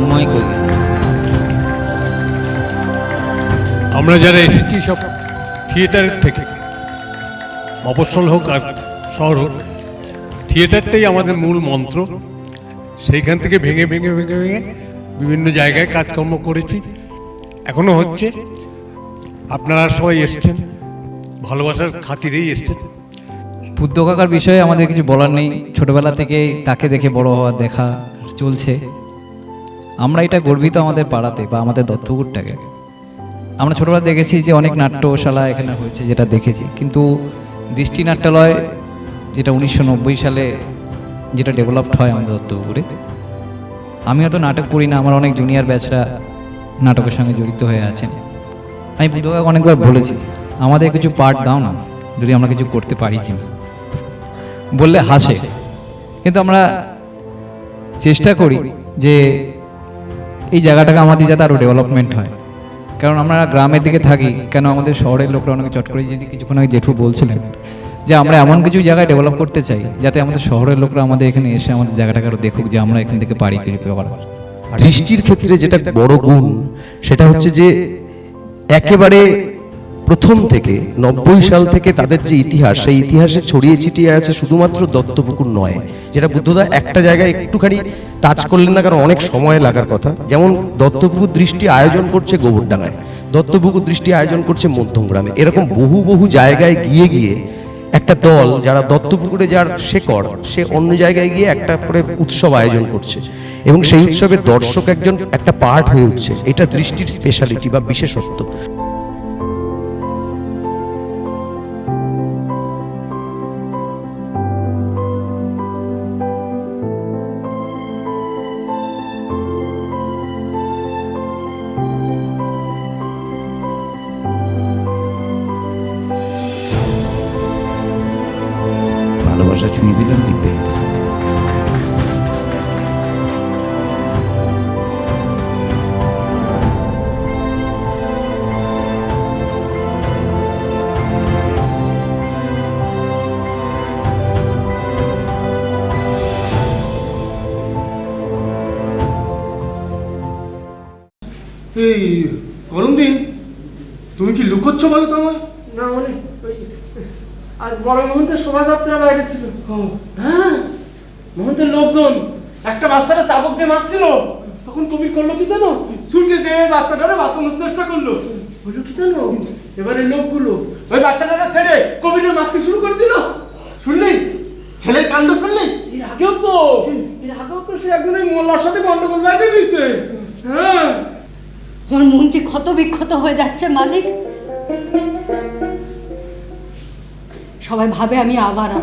তন্ময় করি। আমরা যারা এসেছি সব থিয়েটারের থেকে, মফস্বল হোক আর শহর হোক, থিয়েটারটাই আমাদের মূল মন্ত্র। সেইখান থেকে ভেঙে ভেঙে ভেঙে ভেঙে বিভিন্ন জায়গায় কাজকর্ম করেছি, এখনো হচ্ছে। আপনারা সবাই এসছেন, ভালোবাসার খাতিরেই এসছেন। বুদ্ধ কাকার বিষয়ে আমাদের কিছু বলার নেই, ছোটবেলা থেকে তাকে দেখে বড় হওয়া দেখা চলছে। আমরা এটা গর্বিত আমাদের পাড়াতে বা আমাদের দত্তপুকুরটাকে। আমরা ছোটবেলা দেখেছি যে অনেক নাট্যশালা এখানে হয়েছে, যেটা দেখেছি, কিন্তু দৃষ্টি নাট্যালয় যেটা 1990 সালে যেটা ডেভেলপড হয় আমাদের দত্তপুকুরে। আমি হয়তো নাটক করি না, আমার অনেক জুনিয়র ব্যাচরা নাটকের সঙ্গে জড়িত হয়ে আছেন। আমি বুদ্ধ কাকা অনেকবার বলেছি আমাদের কিছু পার্ট দাও না, যদি আমরা কিছু করতে পারি কিনা। বললে হাসে, কিন্তু আমরা চেষ্টা করি যে এই জায়গাটাকে আমাদের যাতে আরও ডেভেলপমেন্ট হয়। কারণ আমরা গ্রামের দিকে থাকি, কেন আমাদের শহরের লোকরা অনেকে চট করে, যদি কিছুক্ষণ আগে জেঠু বলছিলেন যে আমরা এমন কিছু জায়গায় ডেভেলপ করতে চাই যাতে আমাদের শহরের লোকরা আমাদের এখানে এসে আমাদের জায়গাটাকে আরও দেখুক যে আমরা এখান থেকে পারি কিছু করার। দৃষ্টির ক্ষেত্রে যেটা বড় গুণ সেটা হচ্ছে যে একেবারে প্রথম থেকে 90 সাল থেকে তাদের যে ইতিহাস, সেই ইতিহাসে ছড়িয়ে ছিটিয়ে আছে শুধুমাত্র দত্তপুকুর নয়, যেটা বুদ্ধদা একটা জায়গায় একটুখানি টাচ করলেন না, কারণ অনেক সময় লাগার কথা। যেমন দত্তপুকুর দৃষ্টি আয়োজন করছে গোবরডাঙ্গায়, দত্তপুকুর দৃষ্টি আয়োজন করছে মধ্যমগ্রামে, এরকম বহু বহু জায়গায় গিয়ে গিয়ে একটা দল যারা দত্তপুকুরে যার শেকড়, সে অন্য জায়গায় গিয়ে একটা করে উৎসব আয়োজন করছে এবং সেই উৎসবে দর্শক একজন একটা পার্ট হয়ে উঠছে। এটা দৃষ্টির স্পেশালিটি বা বিশেষত্ব। ভালোবাসা ছুঁয়ে দিলাম দিব্যাঙ্গ। এই গরম দিন, তুমি কি লুকোচ্ছ বলো তো আমার? না মানে আজ বড় মহন্তের শোভাযাত্রা বাইরে ছিল। হ্যাঁ, মহন্তের লোকজন একটা বাচ্চাটা চাবক দিয়ে মারছিল, তখন কবির করলো কি জানো, ছুটে যে বাচ্চাটারে বাঁচানোর চেষ্টা করলো। বললো কি জানো, এবারে লোকগুলো ওই বাচ্চাটারে ছেড়ে কবিরের মারতে শুরু করে দিল। শুনলি ছেলের কাণ্ড? শুনলি? এর আগেও তো সে একজন ওই মোল্লার সাথে গন্ডগোল বাইরে দিয়েছে। হ্যাঁ, আমার মন যে ক্ষত বিক্ষত হয়ে যাচ্ছে মালিক। সবাই ভাবে আমি আবারা।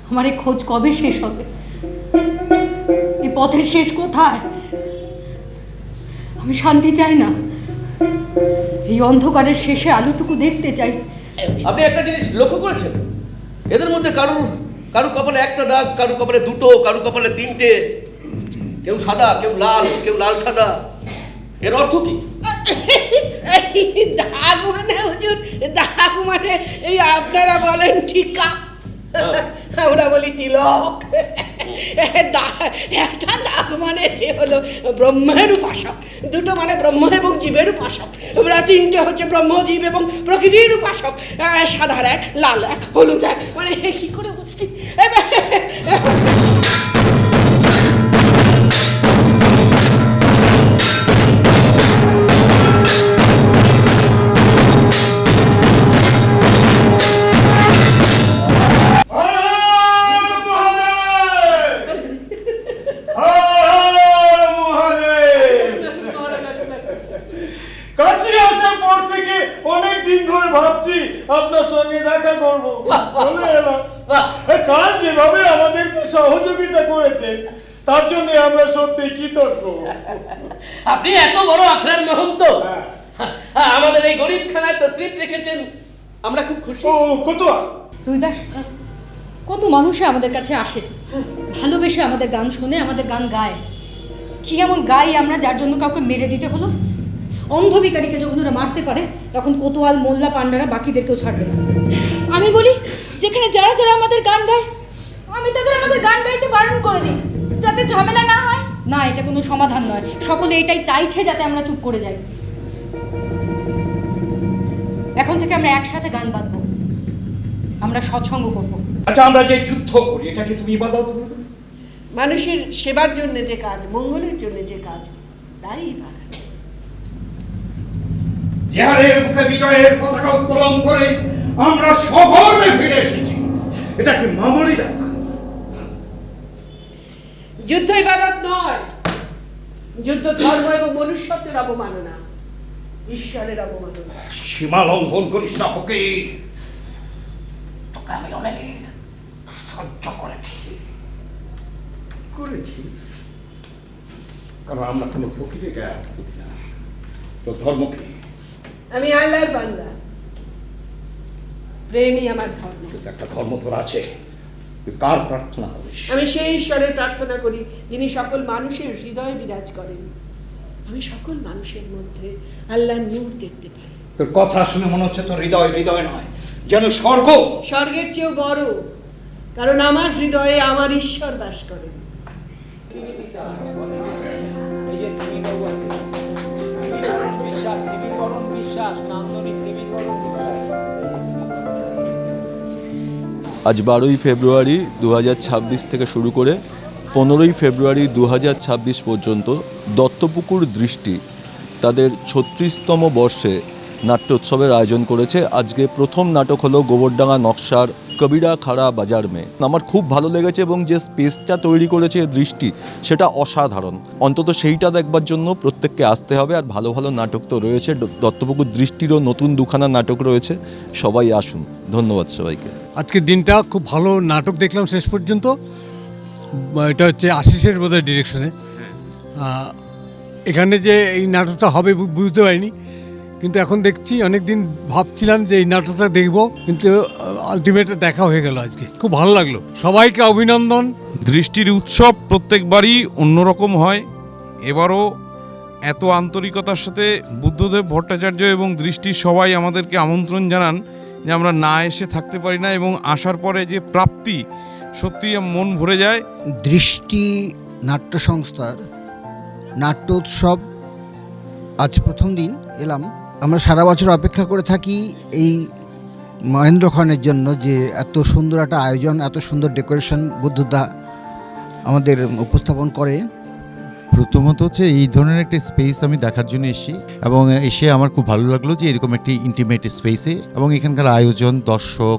আমার এই খোঁজ কবে শেষ হবে? এই পথের শেষ কোথায়? আমি শান্তি চাই না, এই অন্ধকারের শেষে আলোটুকু দেখতে চাই। আপনি একটা জিনিস লক্ষ্য করেছেন, এদের মধ্যে কারু কপালে একটা দাগ, কারু কপালে দুটো, কারু কপালে তিনটে, কেউ সাদা, কেউ লাল সাদা। এর অর্থ কি? দাগ মানে হুজুর, দাগ মানে এই আপনারা বলেন টিকা, আমরা বলি তিলক। একটা দাগ মানে সে হলো ব্রহ্মের উপাসক, দুটো মানে ব্রহ্ম এবং জীবের উপাসক, তিনটে হচ্ছে ব্রহ্ম, জীব এবং প্রকৃতির উপাসক। সাদার এক, লাল এক, হলুদ এক, মানে কি করে বুঝছি? আপনার সঙ্গে দেখা করবো, চলে এলাম। কাল যেভাবে আমাদেরকে সহযোগিতা করেছে তার জন্য আমরা সত্যি কৃতজ্ঞ। আপনি এত বড় আখড়ার মহন্ত, আমাদের এই গরিবখানায় তশরিফ রেখেছেন, আমরা খুব খুশি। ও কত রুইদাস, কত মানুষে আমাদের কাছে আসে, ভালোবেসে আমাদের গান শোনে, আমাদের গান গায়। কি এমন গাই আমরা যার জন্য কাউকে মেরে দিতে হলো? অন্ধ ভিখারিকে যখন ওরা মারতে পারে, তখন কোতোয়াল, মোল্লা, পান্ডারা বাকিদেরকেও ছাড়বে না। আমি বলি, যেখানে যারা যারা আমাদের গান গায়, আমি তাদের আমাদের গান গাইতে বারণ করে দিই, যাতে ঝামেলা না হয়। না, এটা কোনো সমাধান নয়। সকলে এটাই চাইছে যাতে আমরা চুপ করে যাই। এখন থেকে আমরা একসাথে গান বাঁধবো, আমরা সৎসঙ্গ করব। আচ্ছা, আমরা যে যুদ্ধ করি এটাকে তুমি ইবাদত বলবে? মানুষের সেবার জন্য যে কাজ, মঙ্গলের জন্য যে কাজ, তাই ইবাদত। ইহারের মুখে বিজয়ের পতাকা উত্তোলন করে আমরা সগর্বে ফিরে এসেছি, এটা কি মামুলি ব্যাপার? যুদ্ধ ইবাদত নয়, যুদ্ধ ধর্ম এবং মনুষ্যত্বের অবমাননা, ঈশ্বরের অবমাননা। সীমা লঙ্ঘন করিস না ফকির, তোকে আমি অনেক সহ্য করেছি, কারণ আমরা কোনো ফকিরে গায়ে হাত তুলি না। তো ধর্ম কি? আমি আল্লাহর বান্দা, প্রেমই আমার ধর্ম। একটা ধর্ম তোর আছে, তুই কার প্রার্থনা করিস? আমি সেই ঈশ্বরের প্রার্থনা করি যিনি সকল মানুষের হৃদয়ে বিরাজ করেন। আমি সকল মানুষের মধ্যে আল্লাহর নূর দেখতে পাই। তোর কথা শুনে মনে হচ্ছে তোর হৃদয় হৃদয় নয়, যেন স্বর্গ। স্বর্গের চেয়েও বড়, কারণ আমার হৃদয়ে আমার ঈশ্বর বাস করেন। আজ 12ই ফেব্রুয়ারি 2026 থেকে শুরু করে 15ই ফেব্রুয়ারি 2026 পর্যন্ত দত্তপুকুর দৃষ্টি তাদের 36তম বর্ষে নাট্যোৎসবের আয়োজন করেছে। আজকে প্রথম নাটক হলো গোবরডাঙ্গা নকশার কবিরা খাড়া বাজার মে। আমার খুব ভালো লেগেছে এবং যে স্পেসটা তৈরি করেছে দৃষ্টি সেটা অসাধারণ। অন্তত সেইটা দেখবার জন্য প্রত্যেককে আসতে হবে। আর ভালো ভালো নাটক তো রয়েছে, দত্তপুকুর দৃষ্টিরও নতুন দুখানা নাটক রয়েছে, সবাই আসুন। ধন্যবাদ সবাইকে। আজকের দিনটা খুব ভালো নাটক দেখলাম শেষ পর্যন্ত। এটা হচ্ছে আশিসের বোধহয় ডিরেকশনে। এখানে যে এই নাটকটা হবে বুঝতে পারিনি, কিন্তু এখন দেখছি। অনেক দিন ভাবছিলাম যে এই নাটকটা দেখব, কিন্তু আলটিমেটলি দেখা হয়ে গেল আজকে। খুব ভালো লাগলো, সবাইকে অভিনন্দন। দৃষ্টির উৎসব প্রত্যেকবারই অন্যরকম হয়। এবারও এত আন্তরিকতার সাথে বুদ্ধদেব ভট্টাচার্য এবং দৃষ্টির সবাই আমাদেরকে আমন্ত্রণ জানান যে আমরা না এসে থাকতে পারি না, এবং আসার পরে যে প্রাপ্তি সত্যি মন ভরে যায়। দৃষ্টি নাট্য সংস্থার নাট্যোৎসব আজ প্রথম দিন এলাম। আমরা সারা বছর অপেক্ষা করে থাকি এই মহেন্দ্রক্ষণের জন্য, যে এত সুন্দর একটা আয়োজন, এত সুন্দর ডেকোরেশন বুদ্ধদা আমাদের উপস্থাপন করে। প্রথমত হচ্ছে এই ধরনের একটা স্পেস আমি দেখার জন্য এসেছি, এবং এসে আমার খুব ভালো লাগলো যে এরকম একটি ইন্টিমেট স্পেসে, এবং এখানকার আয়োজন, দর্শক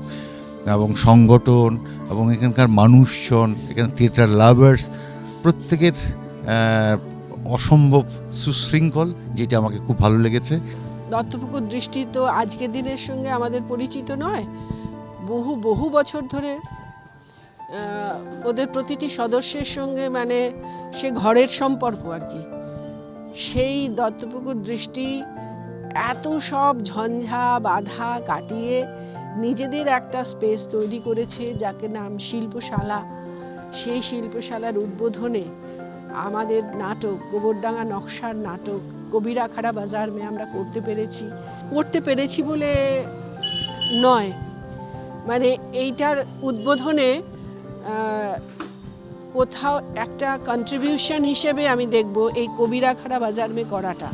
এবং সংগঠন এবং এখানকার মানুষজন, এখানে থিয়েটার লাভার্স প্রত্যেকের অসম্ভব সুশৃঙ্খল, যেটা আমাকে খুব ভালো লেগেছে। দত্তপুকুর দৃষ্টি তো আজকের দিনের সঙ্গে আমাদের পরিচিত নয়, বহু বছর ধরে ওদের প্রতিটি সদস্যের সঙ্গে মানে সে ঘরের সম্পর্ক আর কি। সেই দত্তপুকুর দৃষ্টি এত সব ঝঞ্ঝা বাধা কাটিয়ে নিজেদের একটা স্পেস তৈরি করেছে, যাকে নাম শিল্পশালা। সেই শিল্পশালার উদ্বোধনে আমাদের নাটক, গোবরডাঙ্গা নকশার নাটক কবিরা খাড়া বাজার মে আমরা করতে পেরেছি বলে নয়, মানে এইটার উদ্বোধনে কোথাও একটা কন্ট্রিবিউশন হিসেবে আমি দেখব এই কবিরা খাড়া বাজার মে করাটা।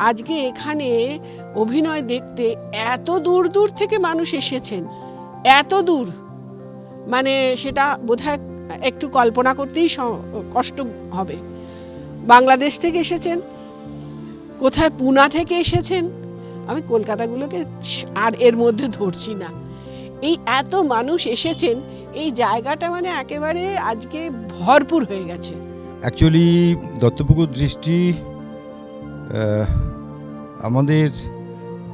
আজকে এখানে অভিনয় দেখতে এত দূর দূর থেকে মানুষ এসেছেন, এত দূর, মানে সেটা বোধহয় একটু কল্পনা করতেই কষ্ট হবে। বাংলাদেশ থেকে এসেছেন, কোথায় পুনা থেকে এসেছেন, আমি কলকাতাগুলোকে আর এর মধ্যে ধরছি না। এই এত মানুষ এসেছেন, এই জায়গাটা মানে একেবারে আজকে ভরপুর হয়ে গেছে। অ্যাকচুয়ালি দত্তপুকুর দৃষ্টি আমাদের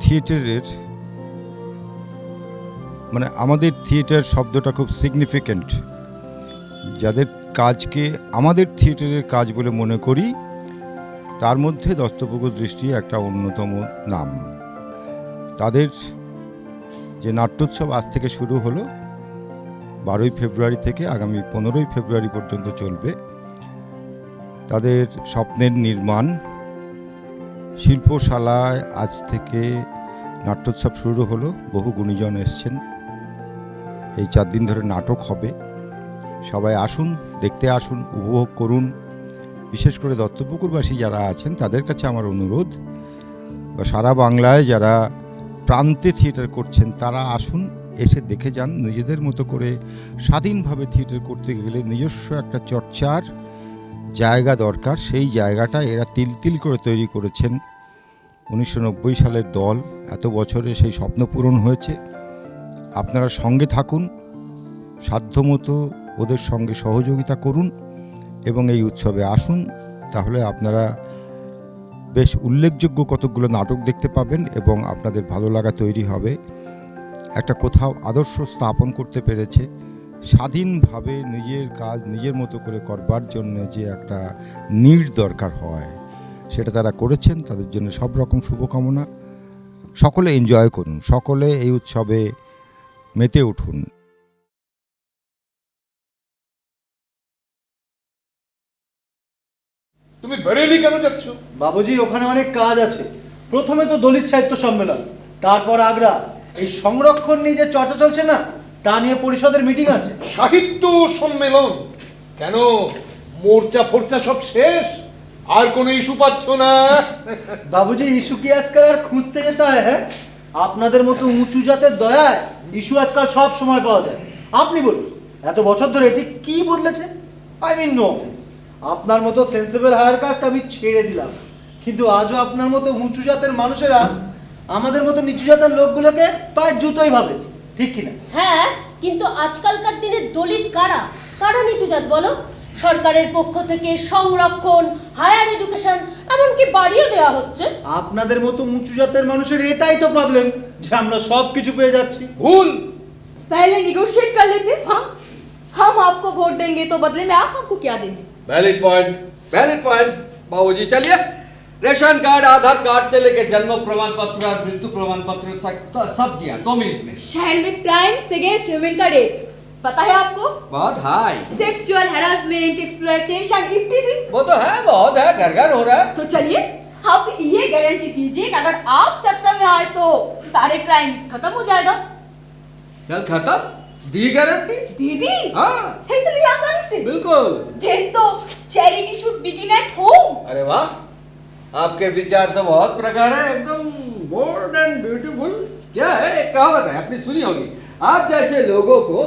থিয়েটারের, মানে আমাদের থিয়েটার শব্দটা খুব সিগনিফিক্যান্ট। যাদের কাজকে আমাদের থিয়েটারের কাজ বলে মনে করি, তার মধ্যে দত্তপুকুর দৃষ্টি একটা অন্যতম নাম। তাদের যে নাট্যোৎসব আজ থেকে শুরু হলো, 12ই ফেব্রুয়ারি থেকে আগামী 15ই ফেব্রুয়ারি পর্যন্ত চলবে। তাদের স্বপ্নের নির্মাণ শিল্পশালায় আজ থেকে নাট্যোৎসব শুরু হলো। বহু গুণীজন এসছেন, এই 4 দিন ধরে নাটক হবে। সবাই আসুন, দেখতে আসুন, উপভোগ করুন। বিশেষ করে দত্তপুকুরবাসী যারা আছেন তাদের কাছে আমার অনুরোধ, বা সারা বাংলায় যারা প্রান্তে থিয়েটার করছেন তারা আসুন, এসে দেখে যান। নিজেদের মতো করে স্বাধীনভাবে থিয়েটার করতে গেলে নিজস্ব একটা চর্চার জায়গা দরকার। সেই জায়গাটা এরা তিল তিল করে তৈরি করেছেন। 1990 সালের দল, এত বছরে সেই স্বপ্ন পূরণ হয়েছে। আপনারা সঙ্গে থাকুন, সাধ্যমতো ওদের সঙ্গে সহযোগিতা করুন এবং এই উৎসবে আসুন। তাহলে আপনারা বেশ উল্লেখযোগ্য কতকগুলো নাটক দেখতে পাবেন এবং আপনাদের ভালো লাগা তৈরি হবে। একটা কোথাও আদর্শ স্থাপন করতে পেরেছে। স্বাধীনভাবে নিজের কাজ নিজের মতো করে করবার জন্য যে একটা নীড় দরকার হয়, সেটা তারা করেছেন। তাদের জন্য সব রকম শুভকামনা। সকলে এনজয় করুন, সকলে এই উৎসবে মেতে উঠুন। তুমি বেরেলি কেন যাচ্ছ? বাবুজি, ওখানে অনেক কাজ আছে। প্রথমে তো দলিত সাহিত্য সম্মেলন, তারপর আগ্রা। এই সংরক্ষণ নিয়ে যে চর্চা চলছে না, তা নিয়ে পরিষদের মিটিং আছে। সাহিত্য সম্মেলন কেন? মোর্চা ফোর্চা সব শেষ, আর কোনো ইস্যু পাচ্ছ না? বাবুজি, ইস্যু কি আজকাল আর খুঁজতে যেতে হয়? হ্যাঁ, আপনাদের মতো উঁচু জাতের দয়ায় ইস্যু আজকাল সব সময় পাওয়া যায়। আপনি বলুন, এত বছর ধরে এটি কি বদলেছে? আই মিন নো অফেন্স, আপনার মতো সেন্সিবল হায়ার কাস্ট আমি ছেড়ে দিলাম, কিন্তু আজও আপনার মতো উঁচু জাতের মানুষেরা আমাদের মতো নিচু জাতের লোকগুলোকে প্রায় জুতোই ভাবে, ঠিক কিনা? হ্যাঁ, কিন্তু আজকালকার দিনে দলিত কারা কারা নিচু জাত বলো? সরকারের পক্ষ থেকে সংরক্ষণ, হায়ার এডুকেশন, এমনকি বাড়িও দেওয়া হচ্ছে। আপনাদের মতো উঁচু জাতের মানুষের এটাই তো প্রবলেম যে আমরা সব কিছু পেয়ে যাচ্ছি। ভুল। पहले निगोशिएट कर लेते। हम आपको वोट देंगे तो बदले में आप हमको क्या देंगे? वैलिड पॉइंट बाबूजी। चलिए, रेशन कार्ड, आधार कार्ड से लेके जन्म प्रमाण पत्र और मृत्यु प्रमाण पत्र सब दिया 2 मिनट में। शहर में क्राइम्स अगेंस्ट वुमेन का रेट पता है आपको? बहुत high. Sexual harassment, exploitation, imprison, वो तो है, बहुत है, घर घर हो रहा है। तो चलिए आप ये गारंटी दीजिए कि अगर आप सत्ता में आए तो सारे क्राइम्स खत्म हो जाएगा। चल खत्म, दी गारंटी। दीदी, हाँ, इतनी आसानी से? बिल्कुल। फिर तो charity should begin at home. अरे वाह, आपके विचार तो बहुत प्रकार है, एकदम बोल्ड एंड ब्यूटीफुल। क्या है, एक कहावत है, आपने सुनी होगी, आप जैसे लोगों को,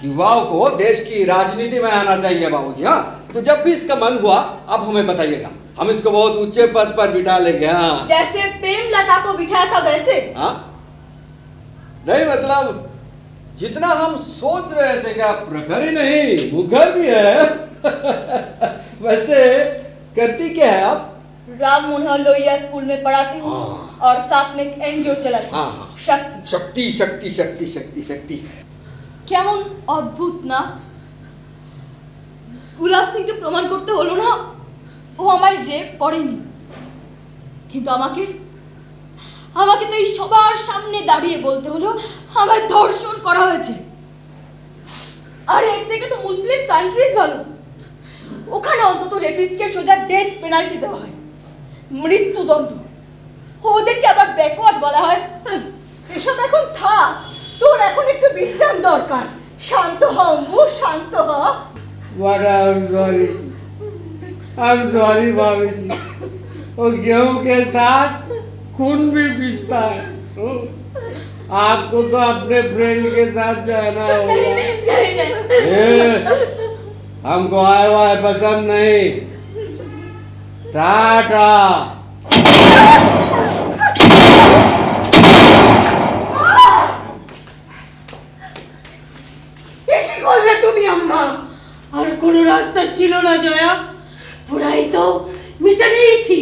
युवाओं को देश की राजनीति में आना चाहिए बाबूजी। हाँ, तो जब भी इसका मन हुआ आप हमें बताइएगा, हम इसको बहुत ऊंचे पद पर बिठा लेंगे। हाँ, जैसे प्रेमलता को बिठाया था वैसे? हाँ, नहीं मतलब जितना हम सोच रहे थे कि प्रखर ही नहीं मुखर भी है। वैसे करती क्या है आप? राम मनोहर लोहिया स्कूल में पढ़ाती हूँ और साथ में एक एनजीओ चलाती हूँ, शक्ति। शक्ति शक्ति शक्ति शक्ति शक्ति। কেমন অদ্ভুত না? গুলাব সিংকে প্রমাণ করতে হলো না ও আমায় রেপ করেনি, কিন্তু আমাকে তো এই সবার সামনে দাঁড়িয়ে বলতে হলো আমায় ধর্ষণ করা হয়েছে। আর এর থেকে তো মুসলিম কান্ট্রিজ ভালো, ওখানে অন্তত রেপিস্টকে সোজা ডেথ পেনাল্টি দেওয়া হয়, মৃত্যুদণ্ড। ওদেরকে আবার ব্যাকওয়ার্ড বলা হয়। এসব এখন থাক, তোর এখন একটু বিশ্রাম দরকার। শান্ত হ অম্বু, শান্ত হ। But I'm sorry बाबूजी, वो गेहूं के साथ खून भी पिसता है। आपको तो अपने फ्रेंड के साथ जाना होगा। हमको आए हुआ पसंद नहीं। टाटा। কি করলে তুমি আম্মা? আর কোনো রাস্তা ছিল না জয়া, পুরাই তো মিটানি থি।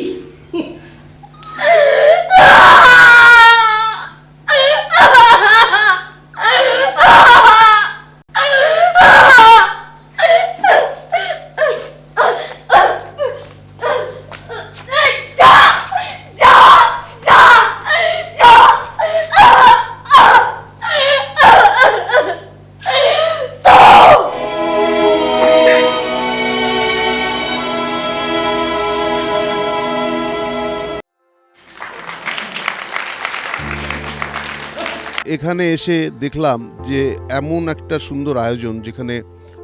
এখানে এসে দেখলাম যে এমন একটা সুন্দর আয়োজন যেখানে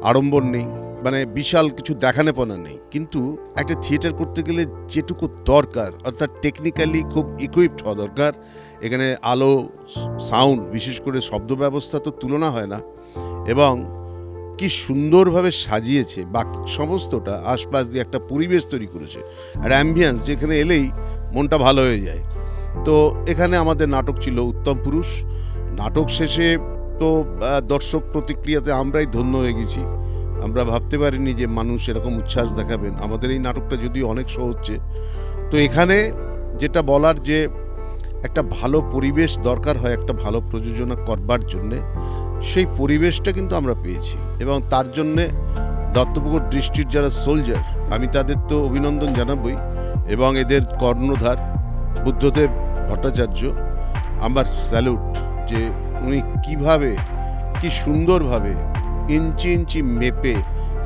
আড়ম্বর নেই, মানে বিশাল কিছু দেখানেপনা নেই, কিন্তু একটা থিয়েটার করতে গেলে যেটুকু দরকার, অর্থাৎ টেকনিক্যালি খুব ইকুইপড হওয়া দরকার। এখানে আলো, সাউন্ড, বিশেষ করে শব্দ ব্যবস্থা তো তুলনা হয় না, এবং কি সুন্দরভাবে সাজিয়েছে বাকি সমস্তটা, আশপাশ দিয়ে একটা পরিবেশ তৈরি করেছে, আর অ্যাম্বিয়েন্স যেখানে এলেই মনটা ভালো হয়ে যায়। তো এখানে আমাদের নাটক ছিল উত্তম পুরুষ। নাটক শেষে তো দর্শক প্রতিক্রিয়াতে আমরাই ধন্য হয়ে গেছি। আমরা ভাবতে পারিনি যে মানুষ এরকম উচ্ছ্বাস দেখাবেন। আমাদের এই নাটকটা যদিও অনেক শো হচ্ছে, তো এখানে যেটা বলার যে একটা ভালো পরিবেশ দরকার হয় একটা ভালো প্রযোজনা করবার জন্যে, সেই পরিবেশটা কিন্তু আমরা পেয়েছি, এবং তার জন্যে দত্তপুকুর দৃষ্টির যারা সোলজার, আমি তাদের তো অভিনন্দন জানাবই, এবং এদের কর্ণধার বুদ্ধদেব ভট্টাচার্য আমার স্যালুট, যে উনি কীভাবে কি সুন্দরভাবে ইঞ্চি ইঞ্চি মেপে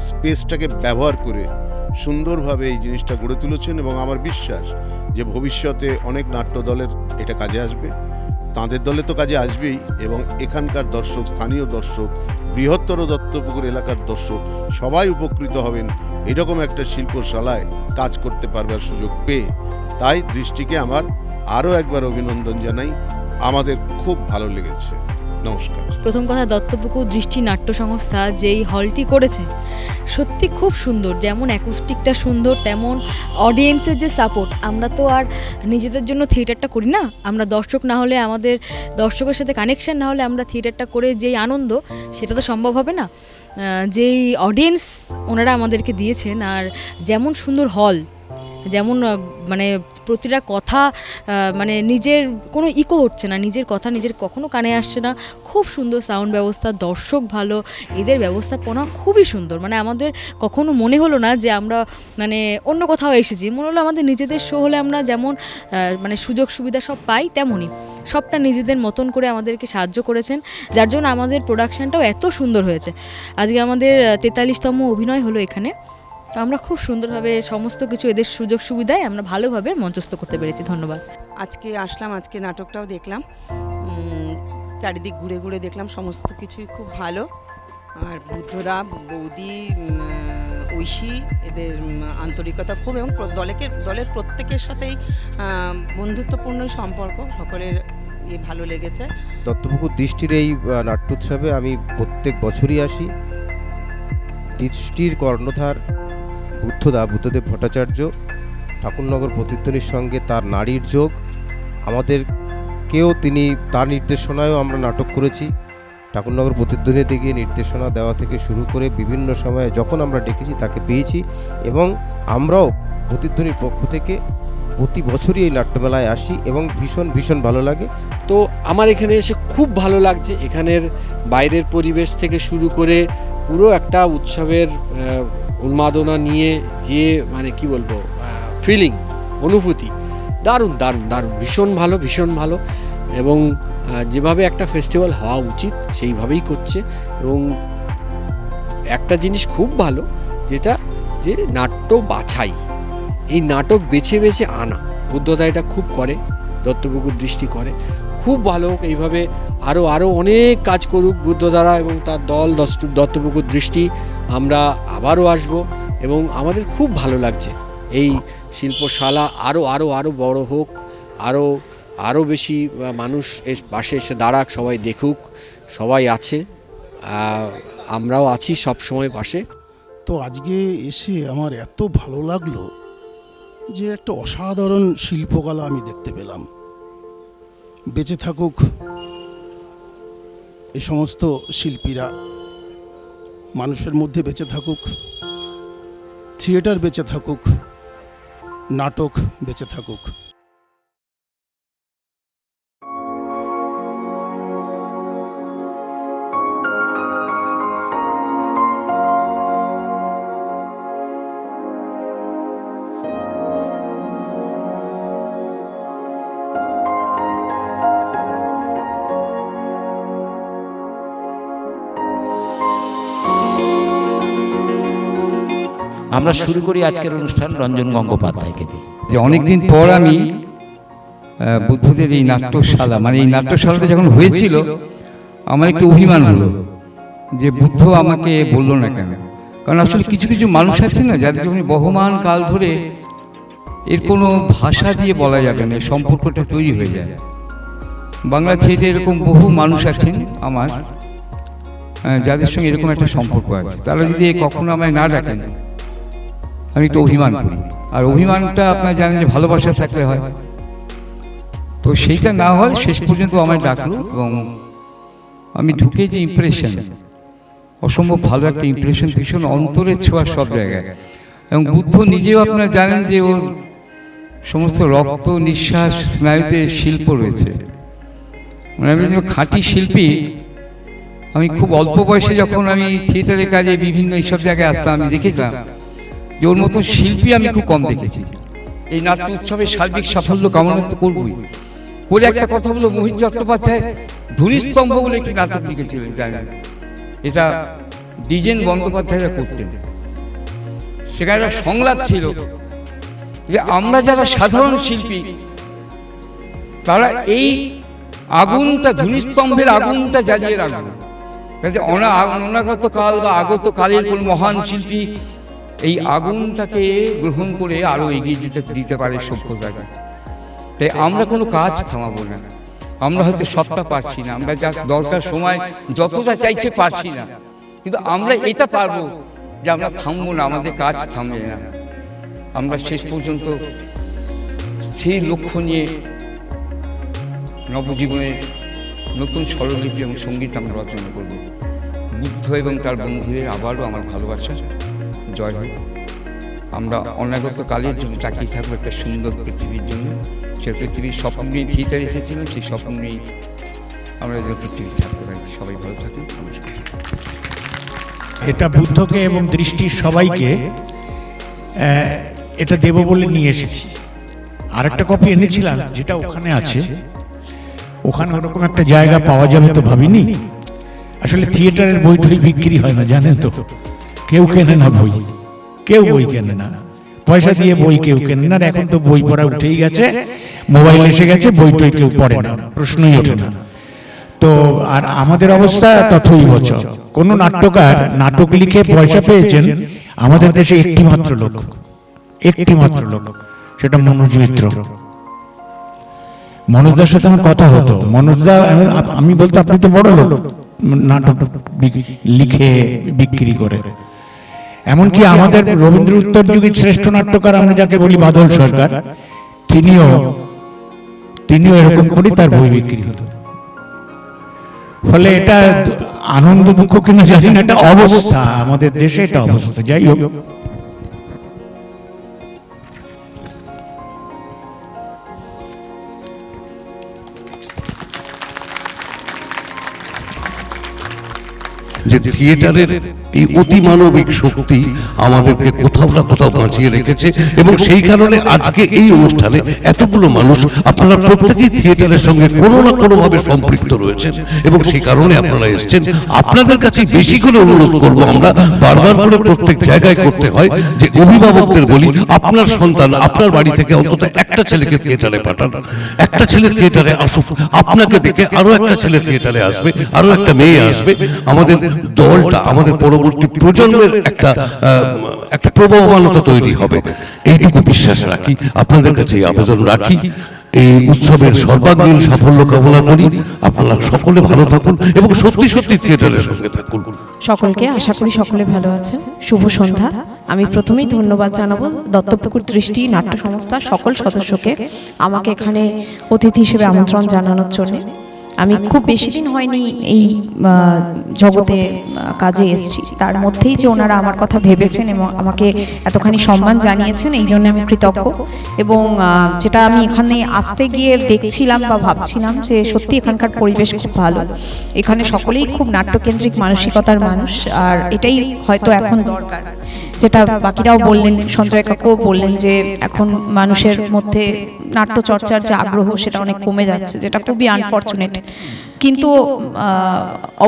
স্পেসটাকে ব্যবহার করে সুন্দরভাবে এই জিনিসটা গড়ে তুলেছেন। এবং আমার বিশ্বাস যে ভবিষ্যতে অনেক নাট্য দলের এটা কাজে আসবে, তাঁদের দলে তো কাজে আসবেই, এবং এখানকার দর্শক, স্থানীয় দর্শক, বৃহত্তর দত্তপুকুর এলাকার দর্শক সবাই উপকৃত হবেন এরকম একটা শিল্পশালায় কাজ করতে পারবার সুযোগ পেয়ে। তাই দৃষ্টিকে আমার আরও একবার অভিনন্দন জানাই, আমাদের খুব ভালো লেগেছে। নমস্কার। প্রথম কথা, দত্তপুকুর দৃষ্টি নাট্য সংস্থা যেই হলটি করেছে সত্যি খুব সুন্দর। যেমন অ্যাকুস্টিকটা সুন্দর, তেমন অডিয়েন্সের যে সাপোর্ট। আমরা তো আর নিজেদের জন্য থিয়েটারটা করি না, আমরা দর্শক না হলে, আমাদের দর্শকের সাথে কানেকশন না হলে আমরা থিয়েটারটা করে যেই আনন্দ, সেটা তো সম্ভব হবে না। যেই অডিয়েন্স ওনারা আমাদেরকে দিয়েছেন, আর যেমন সুন্দর হল, যেমন মানে প্রতিটা কথা মানে নিজের কোনো ইকো হচ্ছে না, নিজের কথা নিজের কখনো কানে আসছে না। খুব সুন্দর সাউন্ড ব্যবস্থা, দর্শক ভালো, এদের ব্যবস্থাপনা খুবই সুন্দর। মানে আমাদের কখনো মনে হলো না যে আমরা মানে অন্য কোথাও এসেছি, মনে হলো আমাদের নিজেদের শো হলে আমরা যেমন মানে সুযোগ সুবিধা সব পাই, তেমনই সবটা নিজেদের মতন করে আমাদেরকে সাহায্য করেছেন, যার জন্য আমাদের প্রোডাকশানটাও এত সুন্দর হয়েছে। আজকে আমাদের 43তম অভিনয় হলো এখানে, তো আমরা খুব সুন্দরভাবে সমস্ত কিছু এদের সুযোগ সুবিধায় আমরা ভালোভাবে মঞ্চস্থ করতে পেরেছি। ধন্যবাদ। আজকে আসলাম, আজকে নাটকটাও দেখলাম, চারিদিক ঘুরে ঘুরে দেখলাম, সমস্ত কিছুই খুব ভালো। আর বুদ্ধরা, বৌদি, ঐশী, এদের আন্তরিকতা খুব, এবং দলের প্রত্যেকের সাথেই বন্ধুত্বপূর্ণ সম্পর্ক, সকলের ভালো লেগেছে। দত্তপুকুর দৃষ্টির এই নাট্যোৎসবে আমি প্রত্যেক বছরই আসি। দৃষ্টির কর্ণধার বুদ্ধদেব ভট্টাচার্য, ঠাকুরনগর প্রতিধ্বনির সঙ্গে তার নারীর যোগ, আমাদেরকেও তিনি তার নির্দেশনায়ও আমরা নাটক করেছি। ঠাকুরনগর প্রতিধ্বনিতে গিয়ে নির্দেশনা দেওয়া থেকে শুরু করে বিভিন্ন সময়ে যখন আমরা ডেকেছি তাকে পেয়েছি, এবং আমরাও প্রতিধ্বনির পক্ষ থেকে প্রতি বছরই এই নাট্যমেলায় আসি, এবং ভীষণ ভীষণ ভালো লাগে। তো আমার এখানে এসে খুব ভালো লাগছে। এখানের বাইরের পরিবেশ থেকে শুরু করে পুরো একটা উৎসবের উন্মাদনা নিয়ে যে মানে কি বলবো ফিলিং, অনুভূতি দারুণ দারুণ দারুণ, ভীষণ ভালো, ভীষণ ভালো। এবং যেভাবে একটা ফেস্টিভ্যাল হওয়া উচিত সেইভাবেই করছে। এবং একটা জিনিস খুব ভালো, যেটা যে নাট্য বাছাই, এই নাটক বেছে বেছে আনা, বুদ্ধদা এটা খুব করে, দত্তপুকুর দৃষ্টি করে, খুব ভালো। এইভাবে আরও অনেক কাজ করুক বুদ্ধদারা এবং তার দল দত্তপুকুর দৃষ্টি। আমরা আবারও আসব, এবং আমাদের খুব ভালো লাগছে এই শিল্পশালা আরও বড় হোক, আরও বেশি মানুষ এর পাশে এসে দাঁড়াক, সবাই দেখুক, সবাই আছে, আমরাও আছি সব সময় পাশে। তো আজকে এসে আমার এত ভালো লাগলো যে একটা অসাধারণ শিল্পকলা আমি দেখতে পেলাম। বেঁচে থাকুক এই সমস্ত শিল্পীরা, মানুষের মধ্যে বেঁচে থাকুক, থিয়েটার বেঁচে থাকুক, নাটক বেঁচে থাকুক। আমরা শুরু করি আজকের অনুষ্ঠান রঞ্জন গঙ্গোপাধ্যায়কে দিয়ে। যে অনেকদিন পর আমি বুদ্ধদের এই নাট্যশালা, মানে এই নাট্যশালাটা যখন হয়েছিল আমার একটু অভিমান হলো যে বুদ্ধ আমাকে বললো না কেন। কারণ আসলে কিছু কিছু মানুষ আছে না যাদের যখন বহমান কাল ধরে এর কোনো ভাষা দিয়ে বলা যাবে না, সম্পর্কটা তৈরি হয়ে যায়। বাংলা থিয়েটারে এরকম বহু মানুষ আছেন আমার, যাদের সঙ্গে এরকম একটা সম্পর্ক আছে। তারা যদি কখনো আমায় না ডাকেন আমি একটু অভিমান করি, আর অভিমানটা আপনারা জানেন যে ভালোবাসা থাকলে হয়। তো সেইটা না হয় শেষ পর্যন্ত আমায় ডাকলো এবং আমি ঢুকে যে ইমপ্রেশন, অসম্ভব ভালো একটা ইমপ্রেশন, ভীষণ অন্তরের ছোঁয়া সব জায়গায়। এবং বুদ্ধ নিজেও আপনারা জানেন যে ওর সমস্ত রক্ত নিঃশ্বাস স্নায়ুতে শিল্প রয়েছে। মানে আমি যে খাঁটি শিল্পী, আমি খুব অল্প বয়সে যখন আমি থিয়েটারের কাজে বিভিন্ন এইসব জায়গায় আসতাম, আমি দেখেছিলাম যে ওর মতো শিল্পী আমি খুব কম দেখেছি। এই নাট্য উৎসবের সার্বিক সাফল্য কামনা তো করবই, করে একটা কথা বলবো, মোহিত চট্টোপাধ্যায় ধূলিস্তম্ভ বলে একটি নাটক লিখেছিলেন, জানেন? এটা দ্বিজেন বন্দ্যোপাধ্যায়রা করতেন। সেখানে একটা সংলাপ ছিল যে আমরা যারা সাধারণ শিল্পী তারা এই আগুনটা, ধূলিস্তম্ভের আগুনটা জ্বালিয়ে রাখবো, যাতে অনাগত কাল বা আগত কালের কোন মহান শিল্পী এই আগুনটাকে গ্রহণ করে আরো এগিয়ে দিতে পারে সভ্যতাকে। তাই আমরা কোনো কাজ থামাবো না। আমরা হয়তো সবটা পারছি না, আমরা যা দরকার সময় যতটা চাইছে পারছি না, কিন্তু আমরা এটা পারবো যে আমরা থামবো না, আমাদের কাজ থামবে না। আমরা শেষ পর্যন্ত সেই লক্ষ্য নিয়ে নবজীবনের নতুন স্বরলিপি এবং সঙ্গীত আমরা রচনা করব। বুদ্ধ এবং তার বন্ধুদের আবারও আমার ভালোবাসা জয় হোক। আমরা অনাগত কালের জন্য তাকিয়ে থাকবো একটা সুন্দর পৃথিবীর জন্য। সেই পৃথিবীর স্বপ্ন নিয়ে থিয়েটারে এসেছিলাম, সেই স্বপ্ন নিয়েই আমরা যেন পৃথিবী থাকতে পারি। সবাই ভালো থাকুন, নমস্কার। এটা বুদ্ধকে এবং দৃষ্টির সবাইকে এটা দেব বলে নিয়ে এসেছি। আরেকটা কপি এনেছিলাম যেটা ওখানে আছে, ওখানে ওরকম একটা জায়গা পাওয়া যাবে তো ভাবিনি। আসলে থিয়েটারের বই টই বিক্রি হয় না, জানেন তো, কেউ কেনে না বই, কেউ বই কেনে না, পয়সা দিয়ে বই কেউ কেনে না। এখন তো বই পড়া উঠেই গেছে, মোবাইল এসে গেছে, বই টই কেউ পড়ে না, প্রশ্নই ওঠে না। তো আর আমাদের অবস্থা তথই বছর। কোন নাট্যকার নাটক লিখে পয়সা পেয়েছেন আমাদের দেশে একটি মাত্র লোক, সেটা মনোজ মিত্র। মনোজদার সাথে আমার কথা হতো। মনোজদা, আমি বলতো আপনি তো বড় লোক, নাটক লিখে বিক্রি করে। এমনকি আমাদের রবীন্দ্র উত্তর যুগের শ্রেষ্ঠ নাট্যকার আমরা যাকে বলি বাদল সরকার, তিনিও এরকম করে তার বই বিক্রি হতো। ফলে এটা আনন্দ দুঃখ কিনা জানি না, এটা অবস্থা আমাদের দেশে, এটা অবস্থা। যাই হোক, যে থিয়েটারের এই অতিমানবিক শক্তি আমাদেরকে কোথাও না কোথাও বাঁচিয়ে রেখেছে, এবং সেই কারণে আজকে এই অনুষ্ঠানে এতগুলো মানুষ, আপনারা প্রত্যেকেই থিয়েটারের সঙ্গে কোনো না কোনোভাবে সম্পৃক্ত রয়েছেন, এবং সেই কারণে আপনারা এসেছেন। আপনাদের কাছে বেশি করে অনুরোধ করব, আমরা বারবার করে প্রত্যেক জায়গায় করতে হয় যে অভিভাবকদের বলি, আপনার সন্তান আপনার বাড়ি থেকে অন্তত একটা ছেলেকে থিয়েটারে পাঠান, একটা ছেলে থিয়েটারে আসুক, আপনাকে দেখে আরো একটা ছেলে থিয়েটারে আসবে, আরো একটা মেয়ে আসবে। আমাদের দলটা, আমাদের পরবর্তী প্রজন্মের একটা প্রবহমানতা তৈরি হবে, এইটুকু বিশ্বাস রাখি। আপনাদের কাছে এই আবেদন রাখি। এই উৎসবের সর্বাঙ্গীন সাফল্য কামনা করি। আপনারা সকলে ভালো থাকুন এবং সত্যি সত্যি থিয়েটারের সঙ্গে থাকুন। সকলকে আশা করি সকলে ভালো আছেন। শুভ সন্ধ্যা। আমি প্রথমেই ধন্যবাদ জানাবো দত্তপুকুর দৃষ্টি নাট্য সংস্থার সকল সদস্যকে আমাকে এখানে অতিথি হিসেবে আমন্ত্রণ জানানোর জন্য। আমি খুব বেশি দিন হয়নি এই জগতে কাজে এসেছি, তার মধ্যেই যে ওনারা আমার কথা ভেবেছেন এবং আমাকে এতখানি সম্মান জানিয়েছেন, এই জন্য আমি কৃতজ্ঞ। এবং যেটা আমি এখানে আসতে গিয়ে দেখছিলাম বা ভাবছিলাম যে সত্যি এখানকার পরিবেশ খুব ভালো, এখানে সকলেই খুব নাট্যকেন্দ্রিক মানসিকতার মানুষ, আর এটাই হয়তো এখন দরকার। যেটা বাকিরাও বললেন, সঞ্জয় কাকুও বললেন যে এখন মানুষের মধ্যে নাট্যচর্চার যে আগ্রহ সেটা অনেক কমে যাচ্ছে, যেটা খুবই আনফর্চুনেট। কিন্তু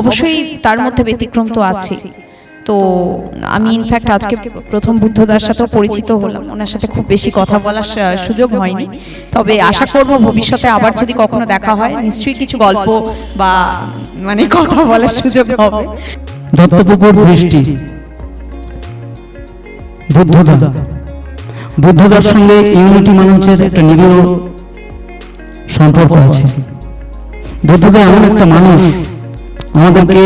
অবশ্যই তার মধ্যে ব্যতিক্রম তো আছে। তো আমি ইনফ্যাক্ট আজকে প্রথম বুদ্ধদার সাথেও পরিচিত হলাম, ওনার সাথে খুব বেশি কথা বলার সুযোগ হয়নি, তবে আশা করব ভবিষ্যতে আবার যদি কখনো দেখা হয় নিশ্চয়ই কিছু গল্প বা কথা বলার সুযোগ হবে। দত্তপুকুর দৃষ্টি বুদ্ধদা। বুদ্ধদার সঙ্গে ইউনিটি মানুষের একটা নিবিড় সম্পর্ক আছে। বুদ্ধদা এমন একটা মানুষ, আমাদেরকে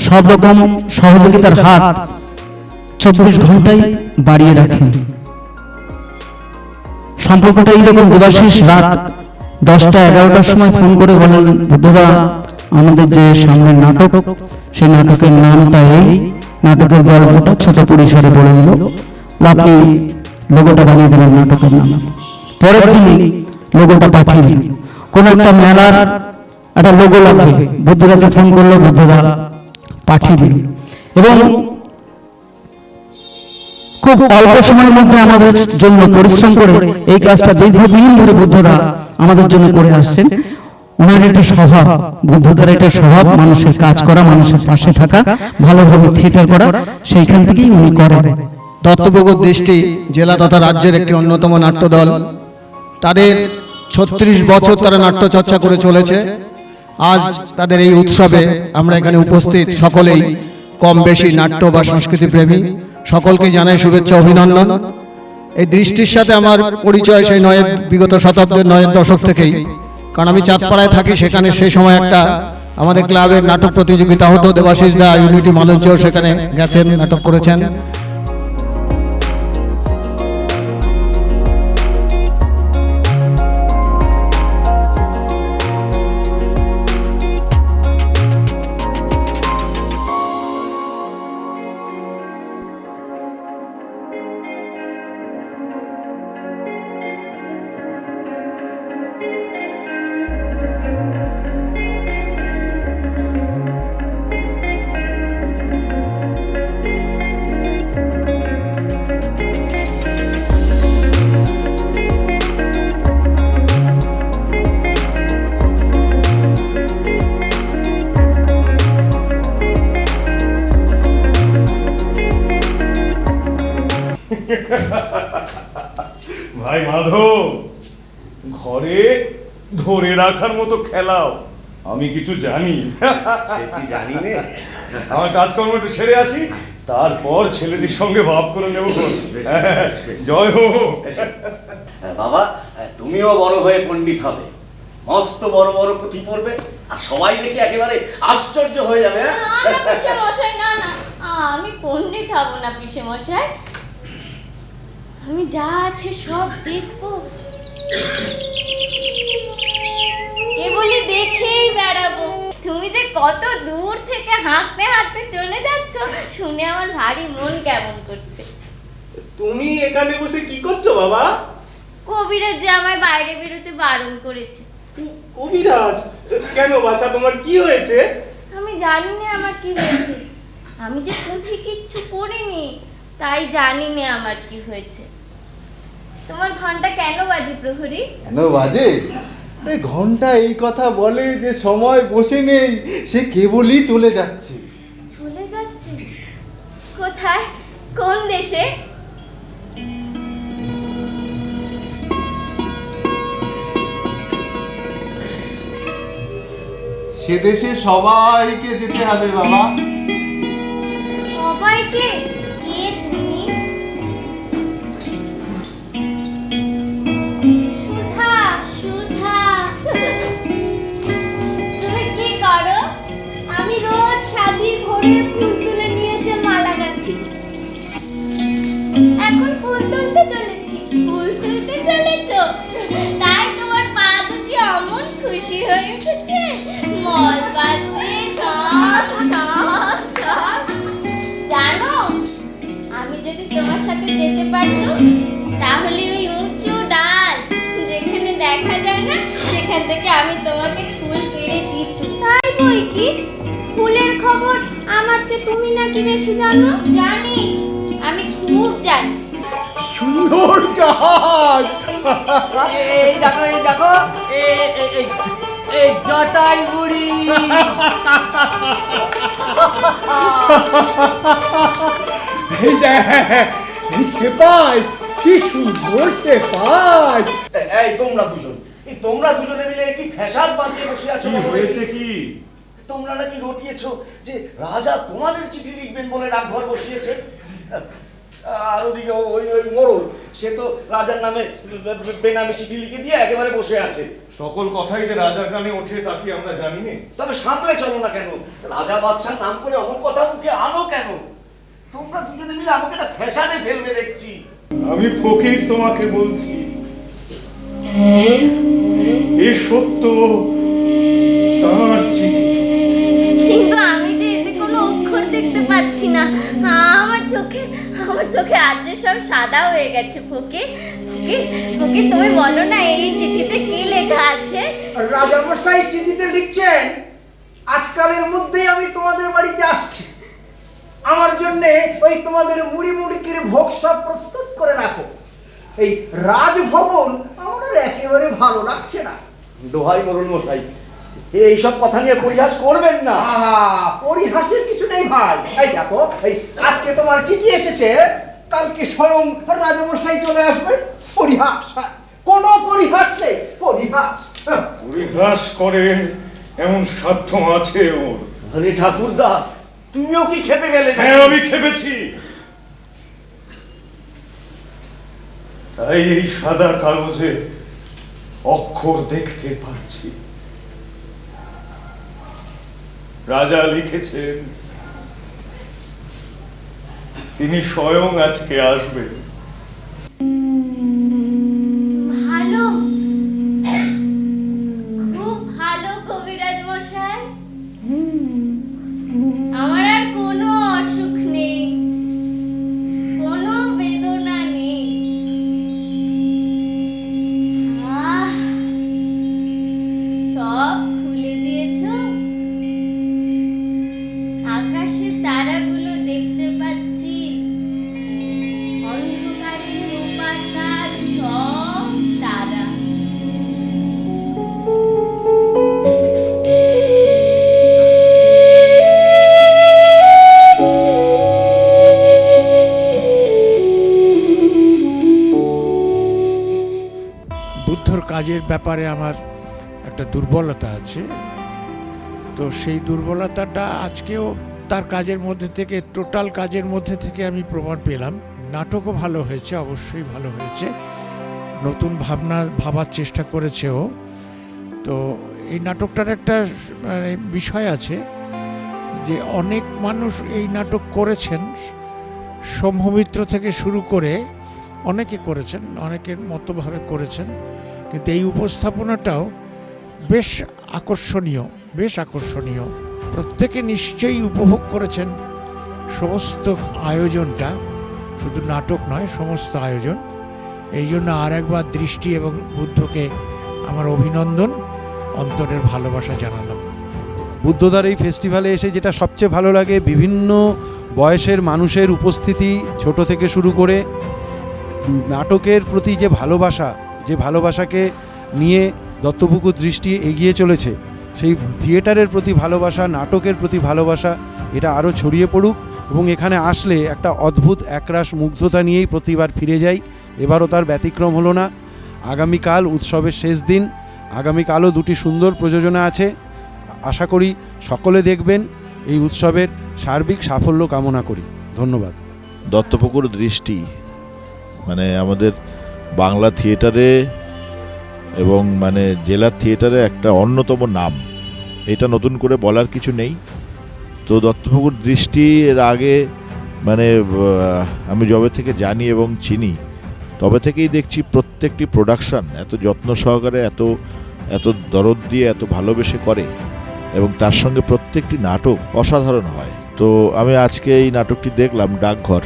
সব রকম সহযোগিতার হাত 24 ঘন্টায় বাড়িয়ে রাখেন। সম্পর্কটা এইরকম, দেবাশিস রাত 10টা-11টার সময় ফোন করে বলেন, বুদ্ধদা আমাদের যে সামনের নাটক, সেই নাটকের নামটা এই, নাটকের গল্পটা ছোট পরিসরে বলে দিল, আপনি লোগোটা বানিয়ে দেবেন নাটকের নাম। পরের দিনই লোগোটা পাঠিয়ে দিল। কোন একটা মেলার একটা লোগো লাগবে, বুদ্ধদাকে ফোন করলো, বুদ্ধদা পাঠিয়ে দিল। এবং খুব অল্প সময়ের মধ্যে আমাদের জন্য পরিশ্রম করে এই কাজটা দীর্ঘদিন ধরে বুদ্ধদা আমাদের জন্য করে আসছেন। ওনার একটা স্বভাব, বুদ্ধদার একটা স্বভাব, মানুষের কাজ করা, মানুষের পাশে থাকা, ভালোভাবে থিয়েটার করা, সেইখান থেকেই উনি করেন। দত্তপ্রভুর দৃষ্টি জেলা তথা রাজ্যের একটি অন্যতম নাট্যদল। তাদের 36 বছর তারা নাট্যচর্চা করে চলেছে। আজ তাদের এই উৎসবে আমরা এখানে উপস্থিত সকলেই কম বেশি নাট্য বা সংস্কৃতি প্রেমী, সকলকে জানাই শুভেচ্ছা, অভিনন্দন। এই দৃষ্টির সাথে আমার পরিচয় সেই বিগত শতাব্দীর 9 দশক থেকেই, কারণ আমি চাঁদপাড়ায় থাকি। সেখানে সেই সময় একটা আমাদের ক্লাবের নাটক প্রতিযোগিতা হতো, দেবাশিস দা ইউনিটি মঞ্চেও সেখানে গেছেন, নাটক করেছেন। ভাই মাধব, ঘরে ধরে রাখার মতো খেলাও, আমি কিছু জানি। জানি নে, আমার কাজকর্ম একটু সেরে আসি, তারপর ছেলেটির সঙ্গে ভাব করে নেব। জয় হোক। বাবা তুমিও বড় হয়ে পণ্ডিত হবে, মস্ত বড় বড় পুঁথি পড়বে, আর সবাই দেখে একেবারে আশ্চর্য হয়ে যাবে। মশাই না না, আমি পণ্ডিত হব না পিসে মশাই, আমি যা আছে সব দেখবো, কেবলই দেখেই বেড়াবো। তুমি যে কত দূর থেকে হাঁটতে হাঁটতে চলে যাচ্ছ শুনে আমার ভারী মন কেমন করছে। তুমি এখানে বসে কি করছো বাবা? কবিরাজ যে আমায় বাইরে বেরোতে বারণ করেছে। কবিরাজ কেন বাছা, তোমার কি হয়েছে? আমি জানি না আমার কি হয়েছে, আমি যে পুঁথি কিচ্ছু পড়িনি, তাই জানি না আমার কি হয়েছে। তোমার ঘন্টা কেন বাজে প্রহরী? কেন বাজে? এই ঘন্টা এই কথা বলে যে সময় বসে নেই, সে কেবলই চলে যাচ্ছে। চলে যাচ্ছে? কোথায়? কোন দেশে? সে দেশে সবাইকে যেতে হবে বাবা। সবাইকে? কে তুমি? সুধা, সুধা। তুমি কি করো? আমি রোজ সাজি ভরে ফুল তুলে নিয়ে এসে মালা গাঁথি। এখন ফুল তুলতে চলেছি। ফুল তুলতে চলেছো? তাই তোমার পা দুটি অমন খুশি হয়ে উঠেছে, মল বাজছে ঠক ঠক ঠক। জানো, আমি যদি তোমার সাথে যেতে পারতো তাহলে ওই উঁচু ডাল যেখানে দেখা যায় না সেখান থেকে আমি তোমাকে ফুল পেড়ে দিতাম। তাই বই কি? ফুলের খবর আমার চেয়ে তুমি নাকি বেশি জানো? জানি, আমি খুব জানি। সুন্দর জাহাজ। এই দেখো, এই দেখো, এই জটাই বুড়ি। এই দেখ, এই সেপাই, কি সুন্দর সেপাই। এই তোমরা দুজনে মিলে কি ফ্যাসাদ বাঁধিয়ে বসে আছো? হয়েছে কি? তোমরা নাকি রটিয়েছো যে রাজা তোমাদের চিঠি লিখবেন বলে ডাকঘর বসিয়েছে। আর ওদিকে ওই ওই মোড়ল, সে তো রাজার নামে বেনামে চিঠি লিখে দিয়ে একেবারে বসে আছে। সকল কথাই যে রাজার কানে ওঠে তা কি আমরা জানি না? তবে সামলে চলো না কেন? রাজা বাদশার নাম করে অমন কথা মুখে আনো কেন? তোমরা দুজনে মিলে আমাকে একটা ফ্যাশনে ফেলবে দেখছি। আমি ফকির তোমাকে বলছি, এ সত্য তার চিঠি। কিন্তু আমি যে এতে কোনো অক্ষর দেখতে পাচ্ছি না। আমার চোখে আজ যে সব সাদা হয়ে গেছে। ফকির ফকির ফকির, তুমি বলো না এই চিঠিতে কি লেখা আছে? রাজামশাই চিঠিতে লিখছেন, আজকালের মধ্যেই আমি তোমাদের বাড়িতে আসছি। আমার জন্য ওই তোমাদের মুড়ি মুড়িকির ভোগ সব প্রস্তুত করে রাখো। এই রাজভবন আমার একেবারে ভালো লাগছে না। দোহাই মোড়ল মশাই, এইসব কথা নিয়ে পরিহাস করবেন না। পরিহাসের কিছু নেই ভাই। এই দেখো, এই আজকে তোমার চিঠি এসেছে, কালকে স্বয়ং রাজামশাই চলে আসবেন। পরিহাস, কোন পরিহাস নেই, পরিহাস। পরিহাস করে এমন সাধ্য আছে ওর? আরে ঠাকুরদা, তুমিও কি খেপে গেলে? হ্যাঁ, আমি খেপেছি। তাই এই সাদা কাগজে অক্ষর দেখতে পাচ্ছি। রাজা লিখেছেন তিনি স্বয়ং আজকে আসবেন। ভালো, খুব ভালো কবিরাজ মশাই। আমার আর কোনো অসুখ নেই, কোনো বেদনা নেই। সব খুলে দিয়েছো। আকাশে তারাগুলো দেখতে পাচ্ছি, অন্ধকারের ওপারকার সব তারা। বুদ্ধর কাজের ব্যাপারে আমার একটা দুর্বলতা আছে, তো সেই দুর্বলতাটা আজকেও তার কাজের মধ্যে থেকে, টোটাল কাজের মধ্যে থেকে আমি প্রমাণ পেলাম। নাটকও ভালো হয়েছে, অবশ্যই ভালো হয়েছে, নতুন ভাবার চেষ্টা করেছে ও। তো এই নাটকটার একটা বিষয় আছে যে অনেক মানুষ এই নাটক করেছেন, শম্ভুমিত্র থেকে শুরু করে অনেকে করেছেন, অনেকের মতোভাবে করেছেন, কিন্তু এই উপস্থাপনাটাও বেশ আকর্ষণীয়, বেশ আকর্ষণীয়। প্রত্যেকে নিশ্চয়ই উপভোগ করেছেন সমস্ত আয়োজনটা, শুধু নাটক নয়, সমস্ত আয়োজন। এই জন্য আর একবার দৃষ্টি এবং বুদ্ধকে আমার অভিনন্দন, অন্তরের ভালোবাসা জানালাম। বুদ্ধদার এই ফেস্টিভ্যালে এসে যেটা সবচেয়ে ভালো লাগে, বিভিন্ন বয়সের মানুষের উপস্থিতি, ছোট থেকে শুরু করে নাটকের প্রতি যে ভালোবাসা, যে ভালোবাসাকে নিয়ে দত্তপুকুর দৃষ্টি এগিয়ে চলেছে, সেই থিয়েটারের প্রতি ভালোবাসা, নাটকের প্রতি ভালোবাসা, এটা আরও ছড়িয়ে পড়ুক। এবং এখানে আসলে একটা অদ্ভুত একরাশ মুগ্ধতা নিয়েই প্রতিবার ফিরে যাই। এবারও তার ব্যতিক্রম হলো না। আগামীকাল উৎসবের শেষ দিন, আগামীকালও দুটি সুন্দর প্রযোজনা আছে। আশা করি সকলে দেখবেন। এই উৎসবের সার্বিক সাফল্য কামনা করি। ধন্যবাদ। দত্তপুকুর দৃষ্টি মানে আমাদের বাংলা থিয়েটারে এবং মানে জেলার থিয়েটারে একটা অন্যতম নাম, এটা নতুন করে বলার কিছু নেই। তো দত্তপুকুর দৃষ্টি এর আগে মানে আমি যবে থেকে জানি এবং চিনি, তবে থেকেই দেখছি প্রত্যেকটি প্রোডাকশান এত যত্ন সহকারে, এত দরদ দিয়ে, এত ভালোবেসে করে, এবং তার সঙ্গে প্রত্যেকটি নাটক অসাধারণ হয়। তো আমি আজকে এই নাটকটি দেখলাম, ডাকঘর,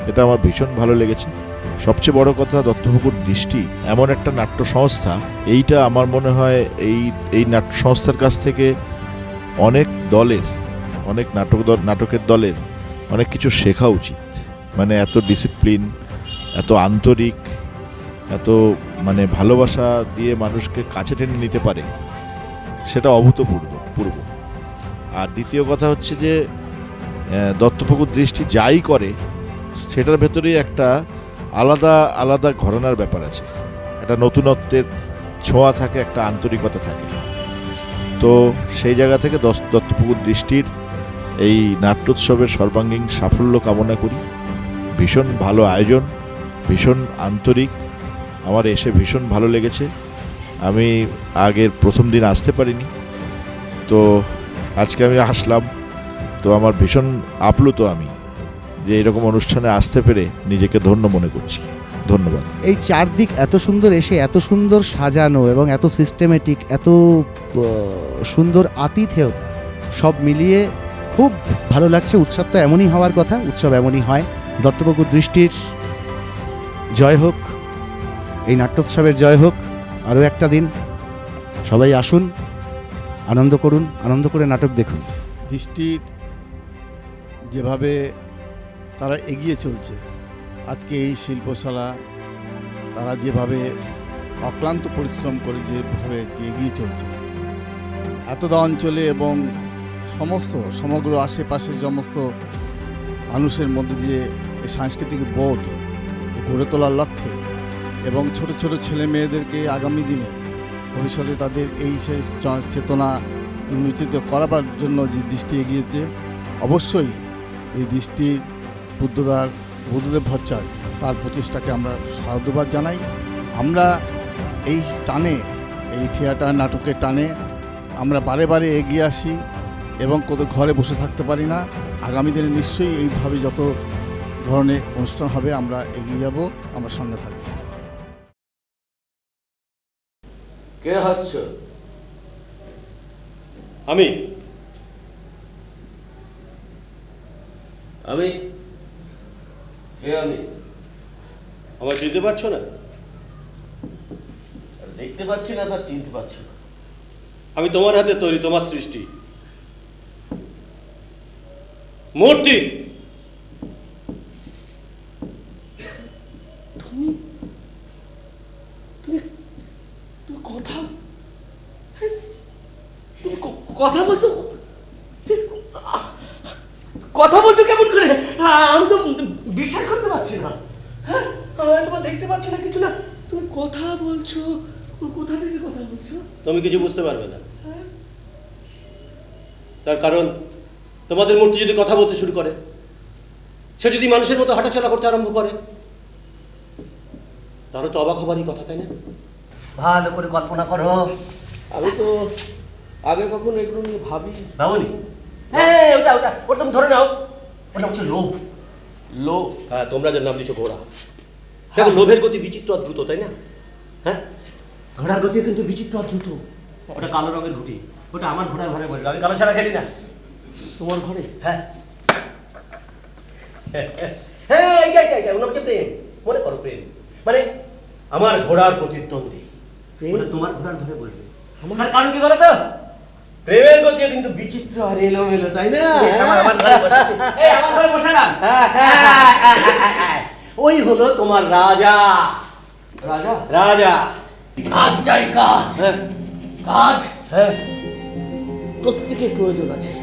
এটা আমার ভীষণ ভালো লেগেছে। সবচেয়ে বড় কথা, দত্তপুকুর দৃষ্টি এমন একটা নাট্য সংস্থা, এইটা আমার মনে হয় এই নাট্য সংস্থার কাছ থেকে অনেক দলের, অনেক নাটকের দলের অনেক কিছু শেখা উচিত। মানে এত ডিসিপ্লিন, এত আন্তরিক, এত মানে ভালোবাসা দিয়ে মানুষকে কাছে টেনে নিতে পারে, সেটা অভূতপূর্ব। আর দ্বিতীয় কথা হচ্ছে যে দত্তপুকুর দৃষ্টি যাই করে সেটার ভেতরেই একটা আলাদা ঘরানার ব্যাপার আছে, একটা নতুনত্বের ছোঁয়া থাকে, একটা আন্তরিকতা থাকে। তো সেই জায়গা থেকে দত্তপুকুর দৃষ্টির এই নাট্যোৎসবের সর্বাঙ্গীন সাফল্য কামনা করি। ভীষণ ভালো আয়োজন, ভীষণ আন্তরিক, আমার এসে ভীষণ ভালো লেগেছে। আমি আগের প্রথম দিন আসতে পারিনি, তো আজকে আমি আসলাম, তো আমার ভীষণ আপ্লুত আমি যে এরকম অনুষ্ঠানে আসতে পেরে নিজেকে ধন্য মনে করছি। ধন্যবাদ। এই চারদিক এত সুন্দর, এসে এত সুন্দর সাজানো এবং এত সিস্টেমেটিক, এত সুন্দর আতিথেয়তা, সব মিলিয়ে খুব ভালো লাগছে। উৎসব তো এমনই হওয়ার কথা, উৎসব এমনই হয়। দত্তপুকুর দৃষ্টির জয় হোক, এই নাট্যোৎসবের জয় হোক। আরও একটা দিন সবাই আসুন, আনন্দ করুন, আনন্দ করে নাটক দেখুন। দৃষ্টির যেভাবে তারা এগিয়ে চলছে, আজকে এই শিল্পশালা তারা যেভাবে অক্লান্ত পরিশ্রম করে যেভাবে এগিয়ে চলছে, এতদা অঞ্চলে এবং সমগ্র আশেপাশের সমস্ত মানুষের মধ্যে দিয়ে এই সাংস্কৃতিক বোধ গড়ে তোলার লক্ষ্যে এবং ছোট ছোট ছেলে মেয়েদেরকে আগামী দিনে ভবিষ্যতে তাদের এই সেই চেতনা উন্মোচিত করাবার জন্য যে দৃষ্টি এগিয়েছে, অবশ্যই এই দৃষ্টির বুদ্ধদেব ভট্টাচার্য তার প্রচেষ্টাকে আমরা সাধুবাদ জানাই। আমরা এই টানে, এই থিয়েটার নাটকের টানে আমরা বারে বারে এগিয়ে আসি এবং কোথাও ঘরে বসে থাকতে পারি না। আগামী দিনে নিশ্চয়ই এইভাবে যত ধরনের অনুষ্ঠান হবে আমরা এগিয়ে যাব, আমরা সঙ্গে থাকব। কে হাসছ? আমি কে? আমি আমার চিনতে পারছো না? দেখতে পাচ্ছি না, তার চিনতে পারছো না? আমি তোমার হাতে তৈরি, তোমার সৃষ্টি মূর্তি। তুমি তুমি তুমি কথা তুমি কথা বলছো, কথা বলছো কেমন করে? আমি তো বিশ্বাস করতে পারছি না। হ্যাঁ, তোমার দেখতে পাচ্ছি না, কিছু না, তুমি কথা বলছো। কোথা থেকে কথা বলছো? তুমি কিছু বুঝতে পারবে না, তার কারণ তোমাদের মূর্তি যদি কথা বলতে শুরু করে, সে যদি মানুষের মতো হাঁটাচলা করতে আরম্ভ করে, তাহলে তো অবাক হবারই কথা, তাই না? ভালো করে কল্পনা করো। আমি তো আগে কখনো এগুলো নিয়ে ভাবনি। হ্যাঁ, ওটা ওটা ওটা তুমি ধরে নাও, ওটা হচ্ছে লোভ। লোভ, হ্যাঁ, তোমরা যে নাম দিচ্ছ ঘোড়া। দেখো, লোভের গতি বিচিত্র আর দ্রুত, তাই না? হ্যাঁ, ঘোড়ার গতি কিন্তু বিচিত্র আর দ্রুত। ওটা কালো রঙের ঘুটি, ওটা আমার ঘোড়ার ঘরে বসে। আমি কালো ছাড়া খেলি না। তোমার ঘরে? হ্যাঁ হ্যাঁ, এইটা ওটা হচ্ছে প্রেম। মনে করো, প্রেম মানে আমার ঘোড়ার প্রতিদ্বন্দ্বী। ওটা তোমার ঘোড়ার ধরে বসবে। আমার কারণ কি বলো তো? প্রেমের গতি কিন্তু বিচিত্র আর এলোমেলো, তাই না? আমার ঘরে বসালাম, ওই হলো তোমার রাজা। রাজা রাজা কাজ চাই, কাজ। কাজ, হ্যাঁ, প্রত্যেকের প্রয়োজন আছে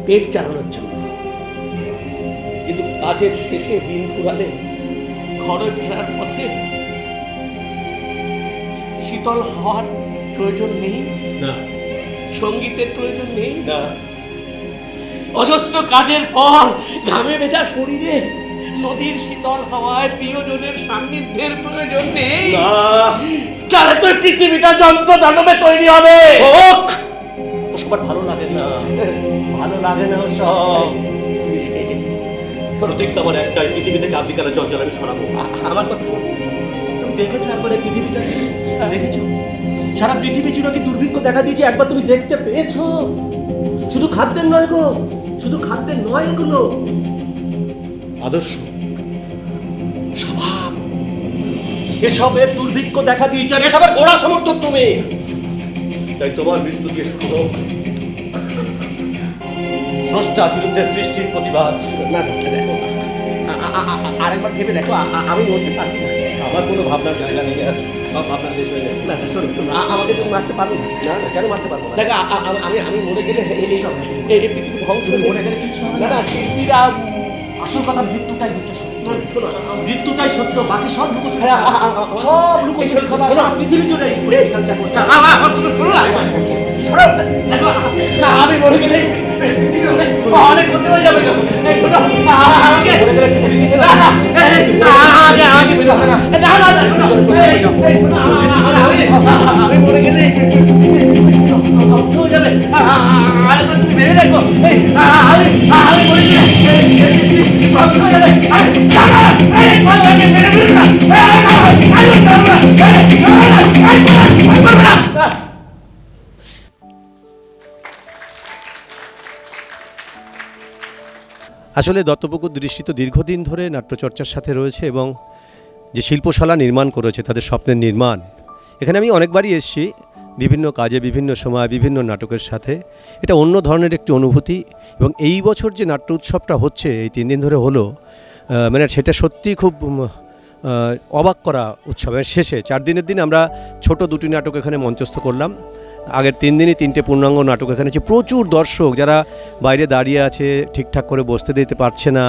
পেট চালানোর জন্য, কিন্তু কাজের শেষে দিন ফুরালে ঘরে ফেরার পথে শীতল হওয়ার প্রয়োজন নেই না, সঙ্গীতের প্রয়োজন নেই না, অজস্র কাজের পর ঘামে ভেজা শরীরে নদীর শীতল হাওয়ায় প্রিয়জনের সান্নিধ্যের প্রয়োজন নেই। তাহলে তো পৃথিবীটা যন্ত্র দানবে তৈরি হবে। সবার ভালো লাগে না, ভালো লাগে না সব। শোনো, দেখতে আমার একটাই, পৃথিবী থেকে আব্দিকালের জঞ্জাল আমি সরাবো। আমার কথা শোনো, তুমি দেখেছো একবার পৃথিবীটা? দেখেছো? সারা পৃথিবী জুড়ে কি দুর্ভিক্ষ দেখা দিয়েছে একবার তুমি দেখতে পেয়েছো? শুধু খাদ্যের নয় গো, শুধু খাদ্যের নয়, এগুলো আদর্শ, স্বভাব, এসবের দুর্ভিক্ষ দেখা দিয়েছে। আর এসবের গোড়া সমর্থক তুমি। তাই তোমার মৃত্যু দিয়ে শুরু হোক স্রষ্টার বিরুদ্ধে সৃষ্টির প্রতিবাদ। না, আরেকবার ভেবে দেখো, আমি মরতে পারবো না। আমার কোনো ভাবনার জায়গা নেই, সব ভাবনা শেষ হয়ে গেছে। না, শোনো শোনো, আমাকে তুমি মারতে পারবো না। না, কেন মারতে পারবো না? দেখো, আমি মরে গেলে এইসব এই পৃথিবী ধ্বংস, মরে গেলে কিছু না। না, শিল্পীরা, আসল কথা মৃত্যুটাই হচ্ছে সত্য। শোনো, মৃত্যুটাই সত্য, বাকি সব লুকোচুরি, সব লুকোচুরি পৃথিবী জুড়ে। শোনো দেখো, আমি মরে গেলে অনেক ক্ষতি হয়ে যাবে। শোনো আমাকে না না আমি শোনো আমি মরে গেলে ধ্বংস হয়ে যাবে। তুমি ভেবে দেখো আমি মরে গেলে ধ্বংস হয়ে যাবে। আসলে দত্তপুকুর দৃষ্টি তো দীর্ঘদিন ধরে নাট্যচর্চার সাথে রয়েছে এবং যে শিল্পশালা নির্মাণ করেছে তাদের স্বপ্নের নির্মাণ। এখানে আমি অনেকবারই এসেছি বিভিন্ন কাজে, বিভিন্ন সময়, বিভিন্ন নাটকের সাথে। এটা অন্য ধরনের একটি অনুভূতি এবং এই বছর যে নাট্য উৎসবটা হচ্ছে এই 3 দিন ধরে হলো, মানে সেটা সত্যিই খুব অবাক করা উৎসবের শেষে 4 দিনের দিন আমরা ছোট 2টি নাটক এখানে মঞ্চস্থ করলাম। আগের 3 দিনই 3টে পূর্ণাঙ্গ নাটক এখানে আছে। প্রচুর দর্শক যারা বাইরে দাঁড়িয়ে আছে, ঠিকঠাক করে বসতে দিতে পারছে না,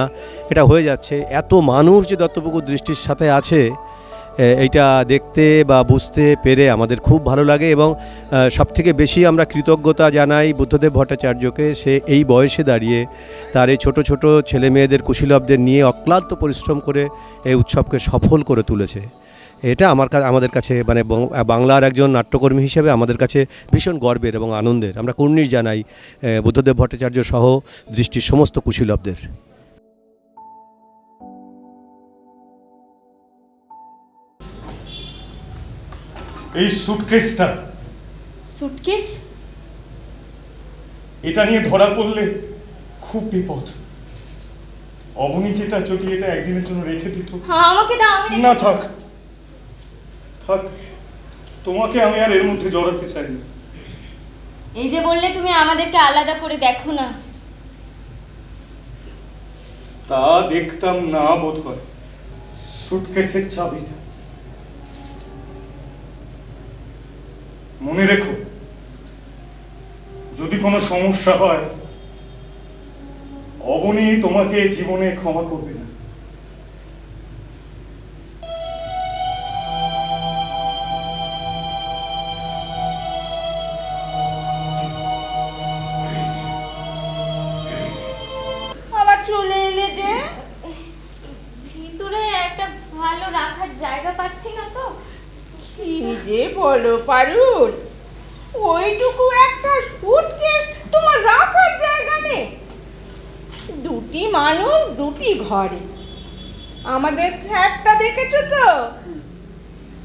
এটা হয়ে যাচ্ছে। এত মানুষ যে দত্তপুকুর দৃষ্টির সাথে আছে এইটা দেখতে বা বুঝতে পেরে আমাদের খুব ভালো লাগে এবং সবথেকে বেশি আমরা কৃতজ্ঞতা জানাই বুদ্ধদেব ভট্টাচার্যকে। সে এই বয়সে দাঁড়িয়ে তার এই ছোট ছোট ছেলে মেয়েদের কুশীলবদের নিয়ে অক্লান্ত পরিশ্রম করে এই উৎসবকে সফল করে তুলেছে। এটা আমাদের কাছে মানে বাংলার একজন নাট্যকর্মী হিসেবে আমাদের কাছে ভীষণ গর্বের এবং আনন্দের। আমরা কুর্নিশ জানাই বুদ্ধদেব ভট্টাচার্য সহ দৃষ্টির সমস্ত কুশীলবদের। এই সুটকেসটা, সুটকেস? এটা নিয়ে ধরা পড়লে খুব বিপদ। অবনী যেটা যদি এটা একদিনের জন্য রেখে দিত। হ্যাঁ আমাকে দাও। না থাক থাক, তোমাকে আমি আর এর মধ্যে জড়াতে চাই না। এই যে বললে তুমি আমাদেরকে আলাদা করে দেখো না। তা দেখতাম না বোধ হয়। সুটকেসের চাবিটা মনে রেখো, যদি কোনো সমস্যা হয় অবনী তোমাকে জীবনে ক্ষমা করবে না। আবার চলে এলে যে? ভিতরে একটা ভালো রাখার জায়গা পাচ্ছি না তো। কি যে বলো পারুল, ওইটুকু একটা সুটকেস তোমার রাখার জায়গা নেই? 2টি মানুষ 2টি ঘরে। আমাদের ফ্ল্যাটটা দেখেছো তো?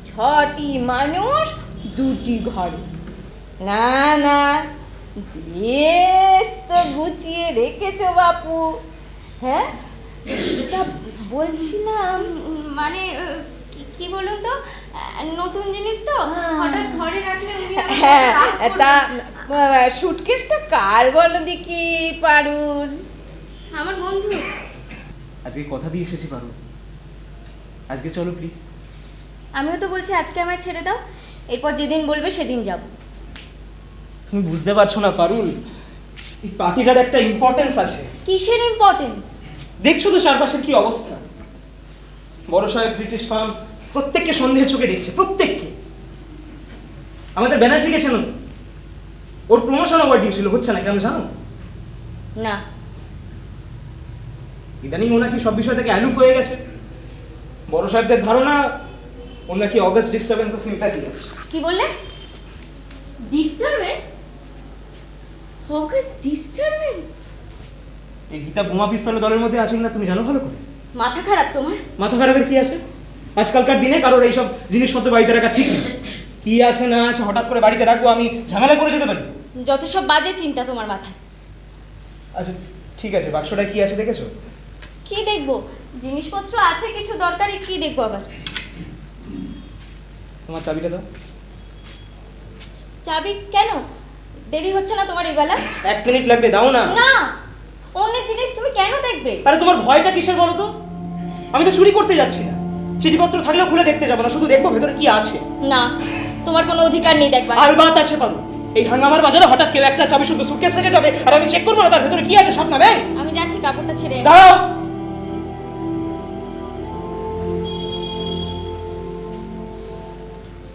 6টি মানুষ 2টি ঘরে। না না, বেশ তো গুছিয়ে রেখেছো বাপু। হ্যাঁ এটা বলছিলাম, মানে কি বলুন তো, নতুন জিনিস তো হঠাৎ ঘরে রাখলে হ্যাঁ, তা সুটকেসটা কার বলো দেখি পারুল? আমার বন্ধু। আজকে কথা দিয়ে এসেছি পারুল, আজকে চলো প্লিজ। আমিও তো বলছি আজকে আমায় ছেড়ে দাও, এরপর যেদিন বলবে সেদিন যাব। তুমি বুঝতে পারছো না পারুল, এই পার্টিটার একটা ইম্পর্টেন্স আছে। কিসের ইম্পর্টেন্স? দেখছো তো চারপাশের কি অবস্থা। বড় সাহেব ব্রিটিশ ফার্ম প্রত্যেককে সন্দেহের চোখে দেখছে, প্রত্যেককে। আমাদের ব্যানার্জি গেছে না, ওর প্রমোশন ওভার ডিউ ছিল, হচ্ছে না কেন জানো? না, ইদানিং ও নাকি সব বিষয় থেকে অ্যালুফ হয়ে গেছে। বড় সাহেবদের ধারণা ও নাকি অগাস্ট ডিস্টারবেন্সের সিম্প্যাথি আছে। কি বললে? ডিস্টারবেন্স? August disturbance? এই গীতা বোমা পিস্তলের দলের মধ্যে আছেন না, তুমি জানো ভালো করে। মাথা খারাপ তোমার? মাথা খারাপের কি আছে? আজকালকার দিনে কারোর এইসব জিনিসপত্র বাড়িতে রাখা ঠিক না। কি আছে না আছে হঠাৎ করে বাড়িতে রাখবো, আমি ঝামেলা করে যেতে পারি। যত সব বাজে চিন্তা তোমার মাথায়। আচ্ছা ঠিক আছে, বাক্সটা কি আছে দেখেছো? কি দেখবো? জিনিসপত্র আছে কিছু দরকারি, কি দেখবো আবার? তোমার চাবিটা দাও। চাবি কেন? দেরি হচ্ছে না তোমার এই বেলা? 1 মিনিট লাগবে, দাও না। না, অন্যের জিনিস তুমি কেন দেখবে? আরে তোমার ভয়টা কিসের বলো তো? আমি তো চুরি করতে যাচ্ছি না, চিঠিপত্র থাকলেও খুলে দেখতে যাবো না, শুধু দেখবো ভেতরে কি আছে। না, তোমার কোনো অধিকার নেই দেখবা। আলবাত আছে পারো। এই হাঙ্গামার বাজারে হঠাৎ কেউ একটা চাবি শুধু সুটকেস রেখে যাবে আর আমি চেক করবো না তার ভেতরে কি আছে। সামনে ভাই আমি যাচ্ছি, কাপড়টা ছেড়ে। দাঁড়াও।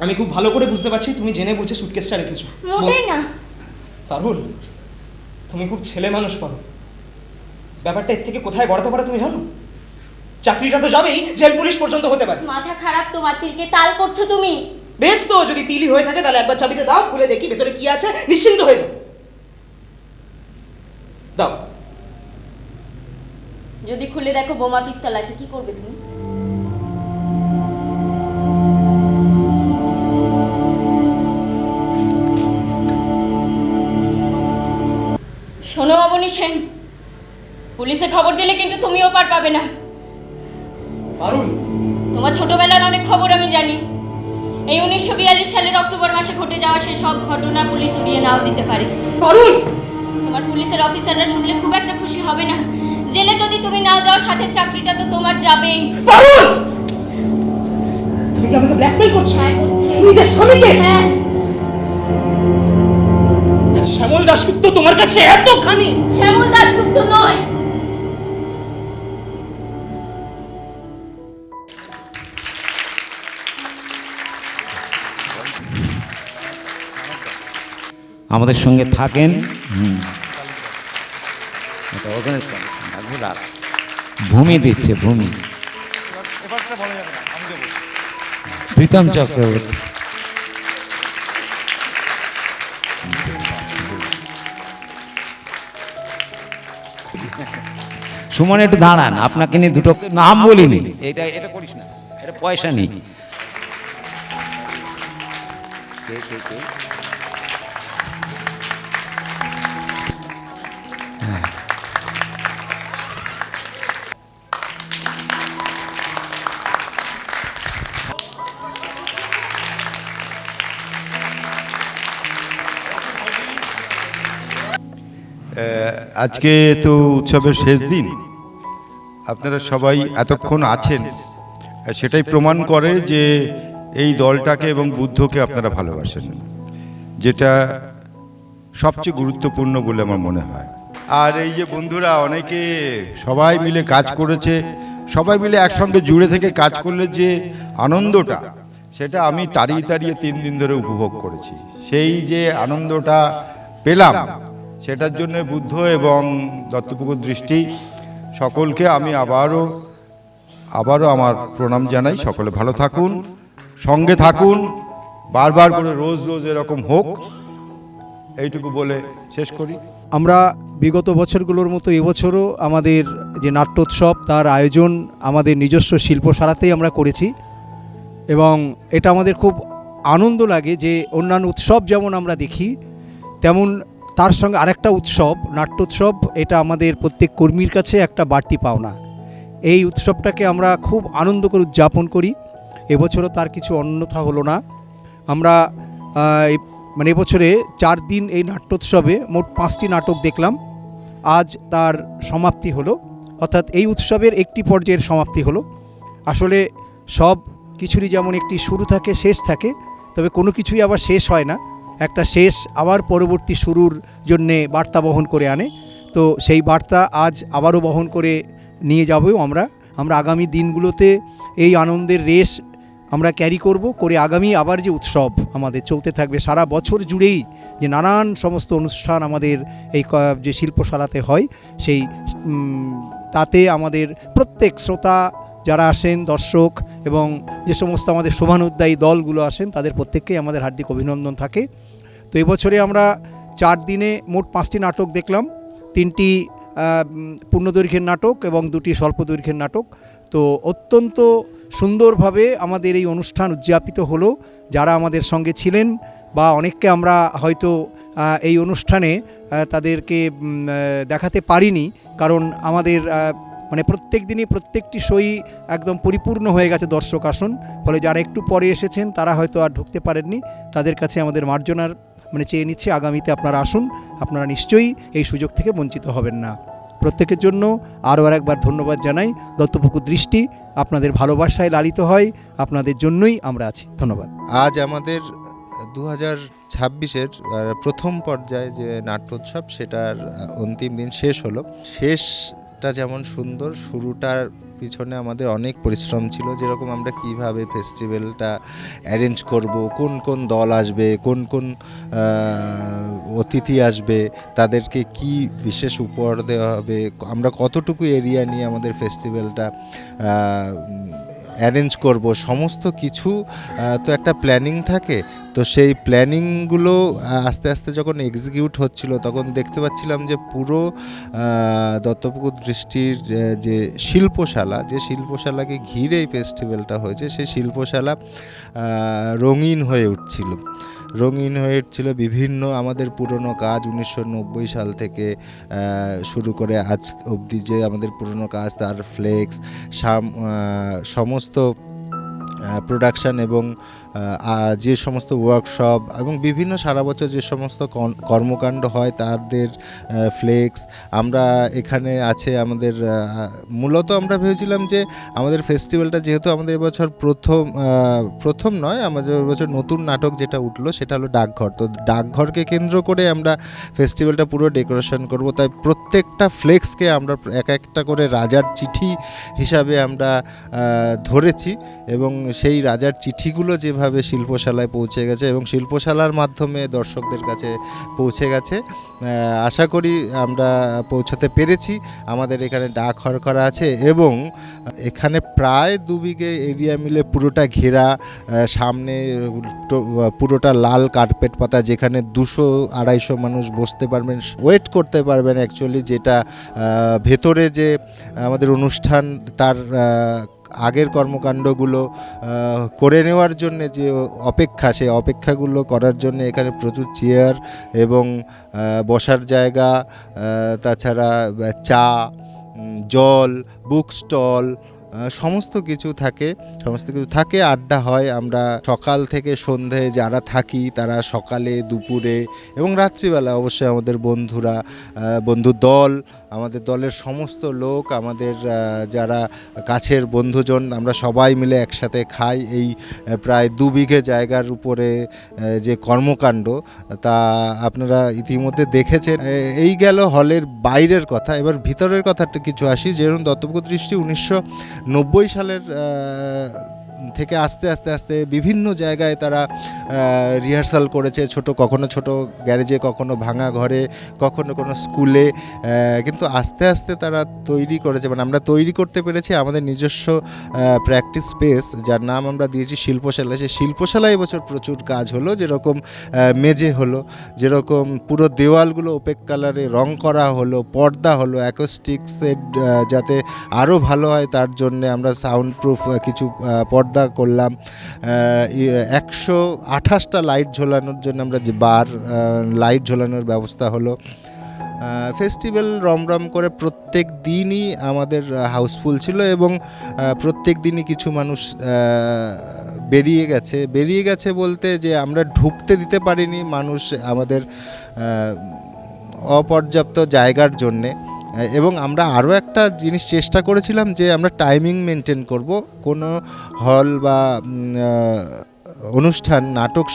আমি খুব ভালো করে বুঝতে পারছি তুমি জেনে বুঝে সুটকেসটা রেখেছো। মোটেই না। পারুল, তুমি খুব ছেলে মানুষ পারো। ব্যাপারটা এর থেকে কোথায় গড়াতে পারে তুমি জানো? চাকরিটা তো যাবেই, জেল পুলিশ পর্যন্ত হতে পারে। মাথা খারাপ তোমার, তিলকে তাল করছো তুমি। বেশ তো, যদি তিলি হয়ে থাকে তাহলে একবার চাবিটা দাও, খুলে দেখি ভেতরে কি আছে, নিশ্চিন্ত হয়ে যাও। দাও। যদি খুলে দেখো বোমা পিস্তল আছে, কি করবে তুমি? শোনো অবনী সেন, পুলিশে খবর দিলে কিন্তু তুমিও পার পাবে না। পারুল, তোমার ছোটবেলার অনেক খবর আমি জানি। এই 1942 সালের অক্টোবর মাসে ঘটে যাওয়া সেই সব ঘটনা পুলিশ উড়িয়ে নাও দিতে পারে। পারুল, তোমার পুলিশের অফিসাররা শুনলে খুব একটা খুশি হবে না। জেলে যদি তুমি নাও যাও, সাথে চাকরিটা তো তোমার যাবেই। পারুল, তুমি কি আমাকে ব্ল্যাকমেল করছো? হ্যাঁ, করছি। নিজের স্বামীকে? হ্যাঁ। শ্যামল দাশগুপ্ত তোমার কাছে এতখানি? শ্যামল দাশগুপ্ত নয়। আমাদের সঙ্গে থাকেন। ভূমি দিচ্ছে, ভূমি প্রীতম চক্রবর্তী। সুমন একটু দাঁড়ান, আপনাকে নিয়ে দুটো নাম বলিনি। এটা এটা করিস না, এটা পয়সা নেই। আজকে তো উৎসবের শেষ দিন, আপনারা সবাই এতক্ষণ আছেন, সেটাই প্রমাণ করে যে এই দলটাকে এবং বুদ্ধকে আপনারা ভালোবাসেন, যেটা সবচেয়ে গুরুত্বপূর্ণ বলে আমার মনে হয়। আর এই যে বন্ধুরা অনেকে সবাই মিলে কাজ করেছে, সবাই মিলে একসঙ্গে জুড়ে থেকে কাজ করলে যে আনন্দটা, সেটা আমি তাড়িয়ে তাড়িয়ে 3 দিন ধরে উপভোগ করেছি। সেই যে আনন্দটা পেলাম, সেটার জন্য বুদ্ধ এবং দত্তপুকুর দৃষ্টি সকলকে আমি আবারও আমার প্রণাম জানাই। সকলে ভালো থাকুন, সঙ্গে থাকুন, বারবার করে রোজ রোজ এরকম হোক, এইটুকু বলে শেষ করি। আমরা বিগত বছরগুলোর মতো এবছরও আমাদের যে নাট্যোৎসব তার আয়োজন আমাদের নিজস্ব শিল্পশালাতেই আমরা করেছি এবং এটা আমাদের খুব আনন্দ লাগে যে অন্যান্য উৎসব যেমন আমরা দেখি, তেমন তার সঙ্গে আরেকটা উৎসব নাট্যোৎসব, এটা আমাদের প্রত্যেক কর্মীর কাছে একটা বাড়তি পাওনা। এই উৎসবটাকে আমরা খুব আনন্দ করে উদযাপন করি। এবছরও তার কিছু অন্যথা হলো না। আমরা এবছরে 4 দিন এই নাট্যোৎসবে মোট 5টি নাটক দেখলাম। আজ তার সমাপ্তি হলো, অর্থাৎ এই উৎসবের একটি পর্যায়ের সমাপ্তি হলো। আসলে সব কিছুরই যেমন একটি শুরু থাকে, শেষ থাকে, তবে কোনো কিছুই আবার শেষ হয় না। একটা শেষ আবার পরবর্তী শুরুর জন্যে বার্তা বহন করে আনে। তো সেই বার্তা আজ আবারও বহন করে নিয়ে যাবো আমরা আগামী দিনগুলোতে এই আনন্দের রেশ আমরা ক্যারি করে আগামী আবার যে উৎসব আমাদের চলতে থাকবে সারা বছর জুড়েই, যে নানান সমস্ত অনুষ্ঠান আমাদের এই যে শিল্পশালাতে হয়, সেই তাতে আমাদের প্রত্যেক শ্রোতা যারা আসেন, দর্শক এবং যে সমস্ত আমাদের শোভানুদ্দায়ী দলগুলো আসেন, তাদের প্রত্যেককেই আমাদের হার্দিক অভিনন্দন থাকে। তো এবছরে আমরা 4 দিনে মোট 5টি নাটক দেখলাম, 3টি পূর্ণদৈর্ঘ্যের নাটক এবং 2টি স্বল্পদৈর্ঘ্যের নাটক। তো অত্যন্ত সুন্দরভাবে আমাদের এই অনুষ্ঠান উদযাপিত হলো। যারা আমাদের সঙ্গে ছিলেন বা অনেককে আমরা হয়তো এই অনুষ্ঠানে তাদেরকে দেখাতে পারিনি, কারণ আমাদের প্রত্যেক দিনই প্রত্যেকটি শোই একদম পরিপূর্ণ হয়ে গেছে দর্শক আসন, ফলে যারা একটু পরে এসেছেন তারা হয়তো আর ঢুকতে পারেননি। তাদের কাছে আমাদের মার্জনার চেয়ে নিচ্ছে, আগামীতে আপনারা আসুন, আপনারা নিশ্চয়ই এই সুযোগ থেকে বঞ্চিত হবেন না। প্রত্যেকের জন্য আরও একবার ধন্যবাদ জানাই। দত্তপুকুর দৃষ্টি আপনাদের ভালোবাসায় লালিত হয়, আপনাদের জন্যই আমরা আছি। ধন্যবাদ। আজ আমাদের 2026-এর প্রথম পর্যায়ে যে নাট্যোৎসব, সেটার অন্তিম দিন শেষ হলো। শেষটা যেমন সুন্দর, শুরুটার পিছনে আমাদের অনেক পরিশ্রম ছিল, যেরকম আমরা কিভাবে ফেস্টিভ্যালটা অ্যারেঞ্জ করব, কোন কোন দল আসবে, কোন কোন অতিথি আসবে, তাদেরকে কি বিশেষ উপহার দেওয়া হবে, আমরা কতটুকু এরিয়া নিয়ে আমাদের ফেস্টিভ্যালটা অ্যারেঞ্জ করব, সমস্ত কিছু তো একটা প্ল্যানিং থাকে। তো সেই প্ল্যানিংগুলো আস্তে আস্তে যখন এক্সিকিউট হচ্ছিল তখন দেখতে পাচ্ছিলাম যে পুরো দত্তপুকুর দৃষ্টির যে শিল্পশালা, যে শিল্পশালাকে ঘিরে এই ফেস্টিভ্যালটা হয়েছে, সেই শিল্পশালা রঙিন হয়ে উঠছিল। বিভিন্ন আমাদের পুরনো কাজ 1990 সাল থেকে শুরু করে আজ অবধি যে আমাদের পুরনো কাজ, তার ফ্লেক্স, সমস্ত প্রোডাকশন এবং যে সমস্ত ওয়ার্কশপ এবং বিভিন্ন সারা বছর যে সমস্ত কর্মকাণ্ড হয় তাদের ফ্লেক্স আমরা এখানে আছে। আমাদের মূলত আমরা ভেবেছিলাম যে আমাদের ফেস্টিভ্যালটা যেহেতু আমাদের এবছর প্রথম নয়, আমাদের এবছর নতুন নাটক যেটা উঠলো সেটা হলো ডাকঘর। তো ডাকঘরকে কেন্দ্র করে আমরা ফেস্টিভ্যালটা পুরো ডেকোরেশন করব, তাই প্রত্যেকটা ফ্লেক্সকে আমরা এক একটা করে রাজার চিঠি হিসাবে আমরা ধরেছি এবং সেই রাজার চিঠিগুলো যেভাবে শিল্পশালায় পৌঁছে গেছে এবং শিল্পশালার মাধ্যমে দর্শকদের কাছে পৌঁছে গেছে, আশা করি আমরা পৌঁছাতে পেরেছি। আমাদের এখানে ডাকঘর করা আছে এবং এখানে প্রায় 2 বিঘে এরিয়া মিলে পুরোটা ঘেরা, সামনে পুরোটা লাল কার্পেট পাতা, যেখানে 200-250 মানুষ বসতে পারবেন, ওয়েট করতে পারবেন অ্যাকচুয়ালি, যেটা ভেতরে যে আমাদের অনুষ্ঠান তার আগের কর্মকাণ্ডগুলো করে নেওয়ার জন্য যে অপেক্ষা, সেই অপেক্ষাগুলো করার জন্য এখানে প্রচুর চেয়ার এবং বসার জায়গা, তাছাড়া চা, জল, বুক স্টল, সমস্ত কিছু থাকে, আড্ডা হয়। আমরা সকাল থেকে সন্ধে যারা থাকি তারা সকালে, দুপুরে এবং রাত্রিবেলা অবশ্যই আমাদের বন্ধু দল, আমাদের দলের সমস্ত লোক, আমাদের যারা কাছের বন্ধুজন, আমরা সবাই মিলে একসাথে খাই। এই প্রায় 2 বিঘে জায়গার উপরে যে কর্মকাণ্ড তা আপনারা ইতিমধ্যে দেখেছেন। এই গেল হলের বাইরের কথা, এবার ভিতরের কথাটা কিছু আসি। যেরকম দত্তপুকুর দৃষ্টি 1990 সালের থেকে আস্তে আস্তে বিভিন্ন জায়গায় তারা রিহার্সাল করেছে, কখনো ছোট গ্যারেজে, কখনো ভাঙা ঘরে, কখনো কোনো স্কুলে, কিন্তু আস্তে আস্তে তারা তৈরি করেছে, মানে আমরা তৈরি করতে পেরেছি আমাদের নিজস্ব প্র্যাকটিস স্পেস, যার নাম আমরা দিয়েছি শিল্পশালা। সেই শিল্পশালায় এবছর প্রচুর কাজ হলো, যেরকম মেঝে হলো, যেরকম পুরো দেওয়ালগুলো ওপেক কালারে রং করা হলো, পর্দা হলো, অ্যাকোস্টিক্সের যাতে আরও ভালো হয় তার জন্যে আমরা সাউন্ড প্রুফ কিছু পর্দা করলাম। 128টা লাইট ঝোলানোর জন্য আমরা যে লাইট ঝোলানোর ব্যবস্থা হলো। ফেস্টিভ্যাল রমরম করে প্রত্যেক দিনই আমাদের হাউসফুল ছিল এবং প্রত্যেক দিনই কিছু মানুষ বেরিয়ে গেছে বলতে যে আমরা ঢুকতে দিতে পারিনি মানুষ আমাদের অপর্যাপ্ত জায়গার জন্যে। এবং আমরা আরও একটা জিনিস চেষ্টা করেছিলাম যে আমরা টাইমিং মেনটেন করব, কোনো হল বা অনুষ্ঠান নাটক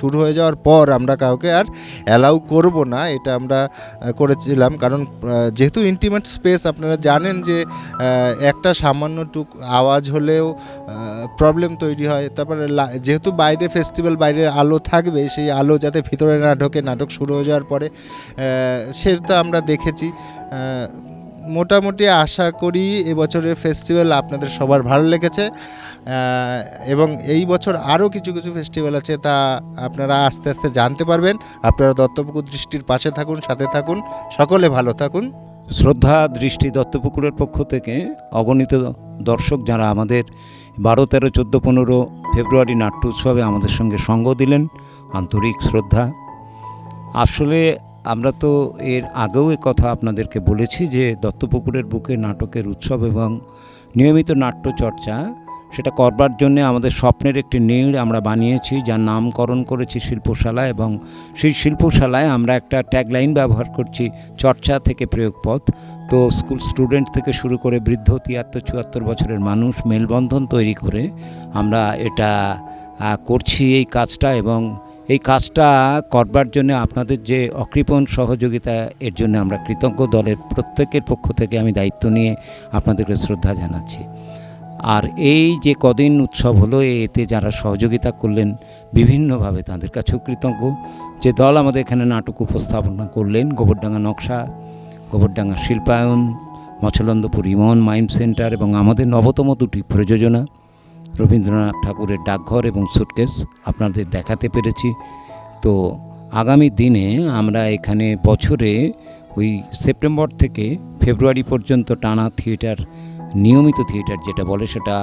শুরু হয়ে যাওয়ার পর আমরা কাউকে আর অ্যালাউ করব না, এটা আমরা করেছিলাম। কারণ যেহেতু ইন্টিমেট স্পেস, আপনারা জানেন যে একটা সামান্যটুক আওয়াজ হলেও প্রবলেম তৈরি হয়। তারপরে যেহেতু বাইরে ফেস্টিভ্যাল, বাইরের আলো থাকবে, সেই আলো যাতে ভিতরে না ঢোকে নাটক শুরু হয়ে যাওয়ার পরে, সেটা আমরা দেখেছি। মোটামুটি আশা করি এবছরের ফেস্টিভ্যাল আপনাদের সবার ভালো লেগেছে এবং এই বছর আরও কিছু ফেস্টিভ্যাল আছে, তা আপনারা আস্তে আস্তে জানতে পারবেন। আপনারা দত্তপুকুর দৃষ্টির পাশে থাকুন, সাথে থাকুন, সকলে ভালো থাকুন। শ্রদ্ধা দৃষ্টি দত্তপুকুরের পক্ষ থেকে অগণিত দর্শক যারা আমাদের 12, 13, 14, 15 ফেব্রুয়ারি নাট্য উৎসবে আমাদের সঙ্গে সঙ্গ দিলেন, আন্তরিক শ্রদ্ধা। আসলে আমরা তো এর আগেও কথা আপনাদেরকে বলেছি যে দত্তপুকুরের বুকে নাটকের উৎসব এবং নিয়মিত নাট্যচর্চা সেটা করবার জন্য আমাদের স্বপ্নের একটি নীড় আমরা বানিয়েছি, যার নামকরণ করেছি শিল্পশালা। এবং সেই শিল্পশালায় আমরা একটা ট্যাগলাইন ব্যবহার করছি, চর্চা থেকে প্রয়োগপথ। তো স্কুল স্টুডেন্ট থেকে শুরু করে বৃদ্ধ 73-74 বছরের মানুষ মেলবন্ধন তৈরি করে আমরা এটা করছি এই কাজটা। এবং এই কাজটা করবার জন্য আপনাদের যে অকৃপণ সহযোগিতা, এর জন্য আমরা কৃতজ্ঞ। দলের প্রত্যেকের পক্ষ থেকে আমি দায়িত্ব নিয়ে আপনাদেরকে শ্রদ্ধা জানাচ্ছি। আর এই যে কদিন উৎসব হলো, এতে যারা সহযোগিতা করলেন বিভিন্নভাবে, তাদের কাছেও কৃতজ্ঞ। যে দল আমাদের এখানে নাটক উপস্থাপনা করলেন, গোবরডাঙ্গা নকশা, গোবরডাঙ্গা শিল্পায়ন, মছলন্দপুর ইমন মাইম সেন্টার এবং আমাদের নবতম দুটি প্রযোজনা রবীন্দ্রনাথ ঠাকুরের ডাকঘর এবং সুটকেস আপনাদের দেখাতে পেরেছি। তো আগামী দিনে আমরা এখানে বছরে ওই সেপ্টেম্বর থেকে ফেব্রুয়ারি পর্যন্ত টানা থিয়েটার, নিয়মিত থিয়েটার যেটা বলে, সেটা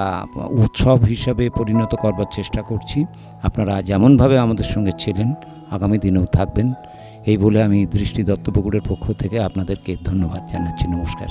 উৎসব হিসাবে পরিণত করবার চেষ্টা করছি। আপনারা যেমনভাবে আমাদের সঙ্গে ছিলেন আগামী দিনেও থাকবেন, এই বলে আমি দৃষ্টি দত্তপুকুরের পক্ষ থেকে আপনাদেরকে ধন্যবাদ জানাচ্ছি। নমস্কার।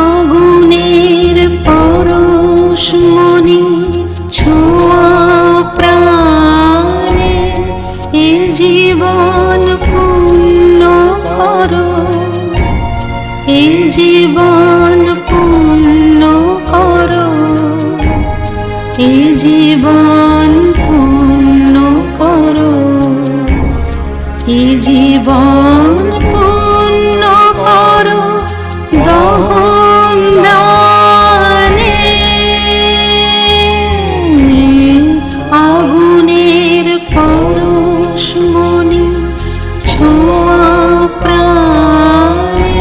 আগুনের পরশ মনে ছোঁয়া প্রাণে, এ জীবন পূর্ণ করো, এ জীবন পূর্ণ করো, এ জীবন পূর্ণ করো, এ জীবন পূর্ণ করো দহন দানে। আগুনের পরশ মনে ছোঁয়া প্রাণে,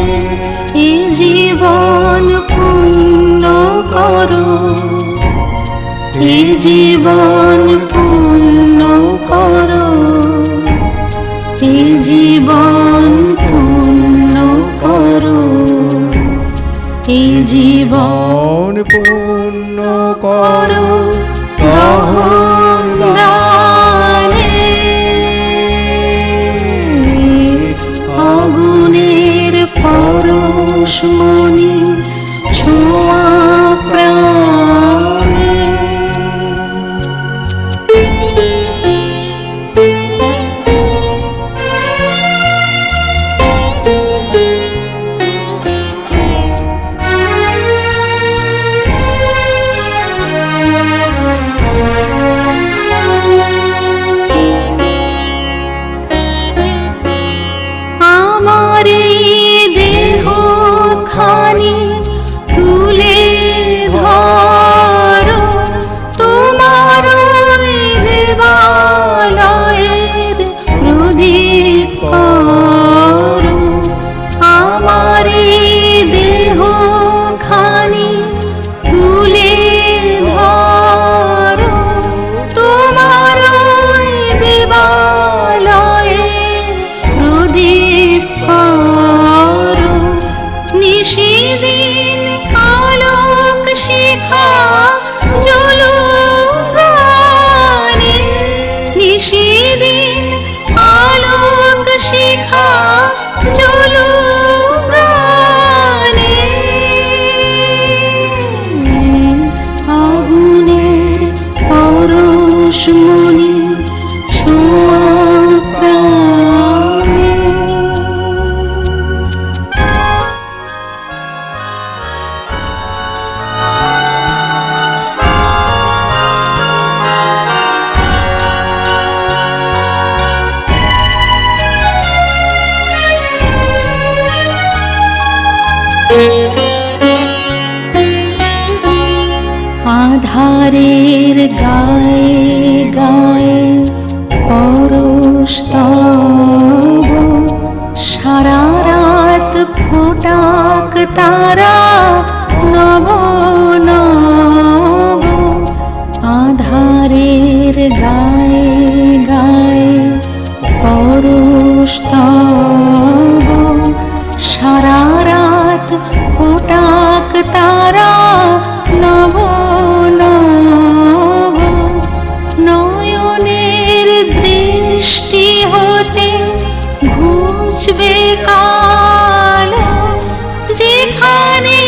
এ জীবন পূর্ণ করো, এ জীবন পূর্ণ করো, এ জীবন পূর্ণ করো, এ জীবন পূর্ণ করো দহন দানে। আগুনের পরশ মনে ছোঁয়া প্রাণে। আমার এই দেহ খানি তুলে ধরো, তোমার ওই দেবালয়ের প্রদীপ করো। আমার এই দেহ খানি তুলে ধরো, তোমার ওই দেবালয়ের প্রদীপ করো। নিশিদিন আলোক শিখা জ্বলুক প্রাণে, নিশিদিন আলোক শিখা জ্বলুক প্রাণে। আগুনের পরশ মনে ছোঁয়া প্রাণে। আধারের গায়ে গায়ে পরশ তব, সারা রাত ফোটাক তারা নব নব। আধারের গায়ে গায়ে পরশ তব, সারা রাত ফোটাক তারা নব নব। নয়নের দৃষ্টি হতে ঘুচবে কালো, যেখানে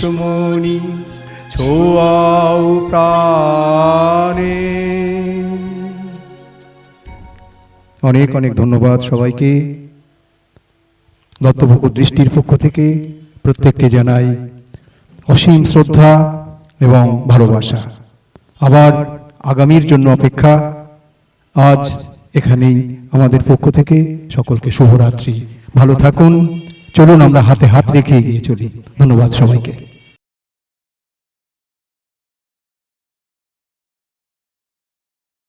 মুখমণি ছোয়াও প্রাণে। অনেক অনেক ধন্যবাদ সবাইকে। দত্তপুকুর দৃষ্টির পক্ষ থেকে প্রত্যেককে জানাই অসীম শ্রদ্ধা এবং ভালোবাসা। আবার আগামীর জন্য অপেক্ষা। আজ এখানেই আমাদের পক্ষ থেকে সকলকে শুভরাত্রি। ভালো থাকুন। চলুন আমরা হাতে হাত রেখে এগিয়ে চলি। ধন্যবাদ সবাইকে।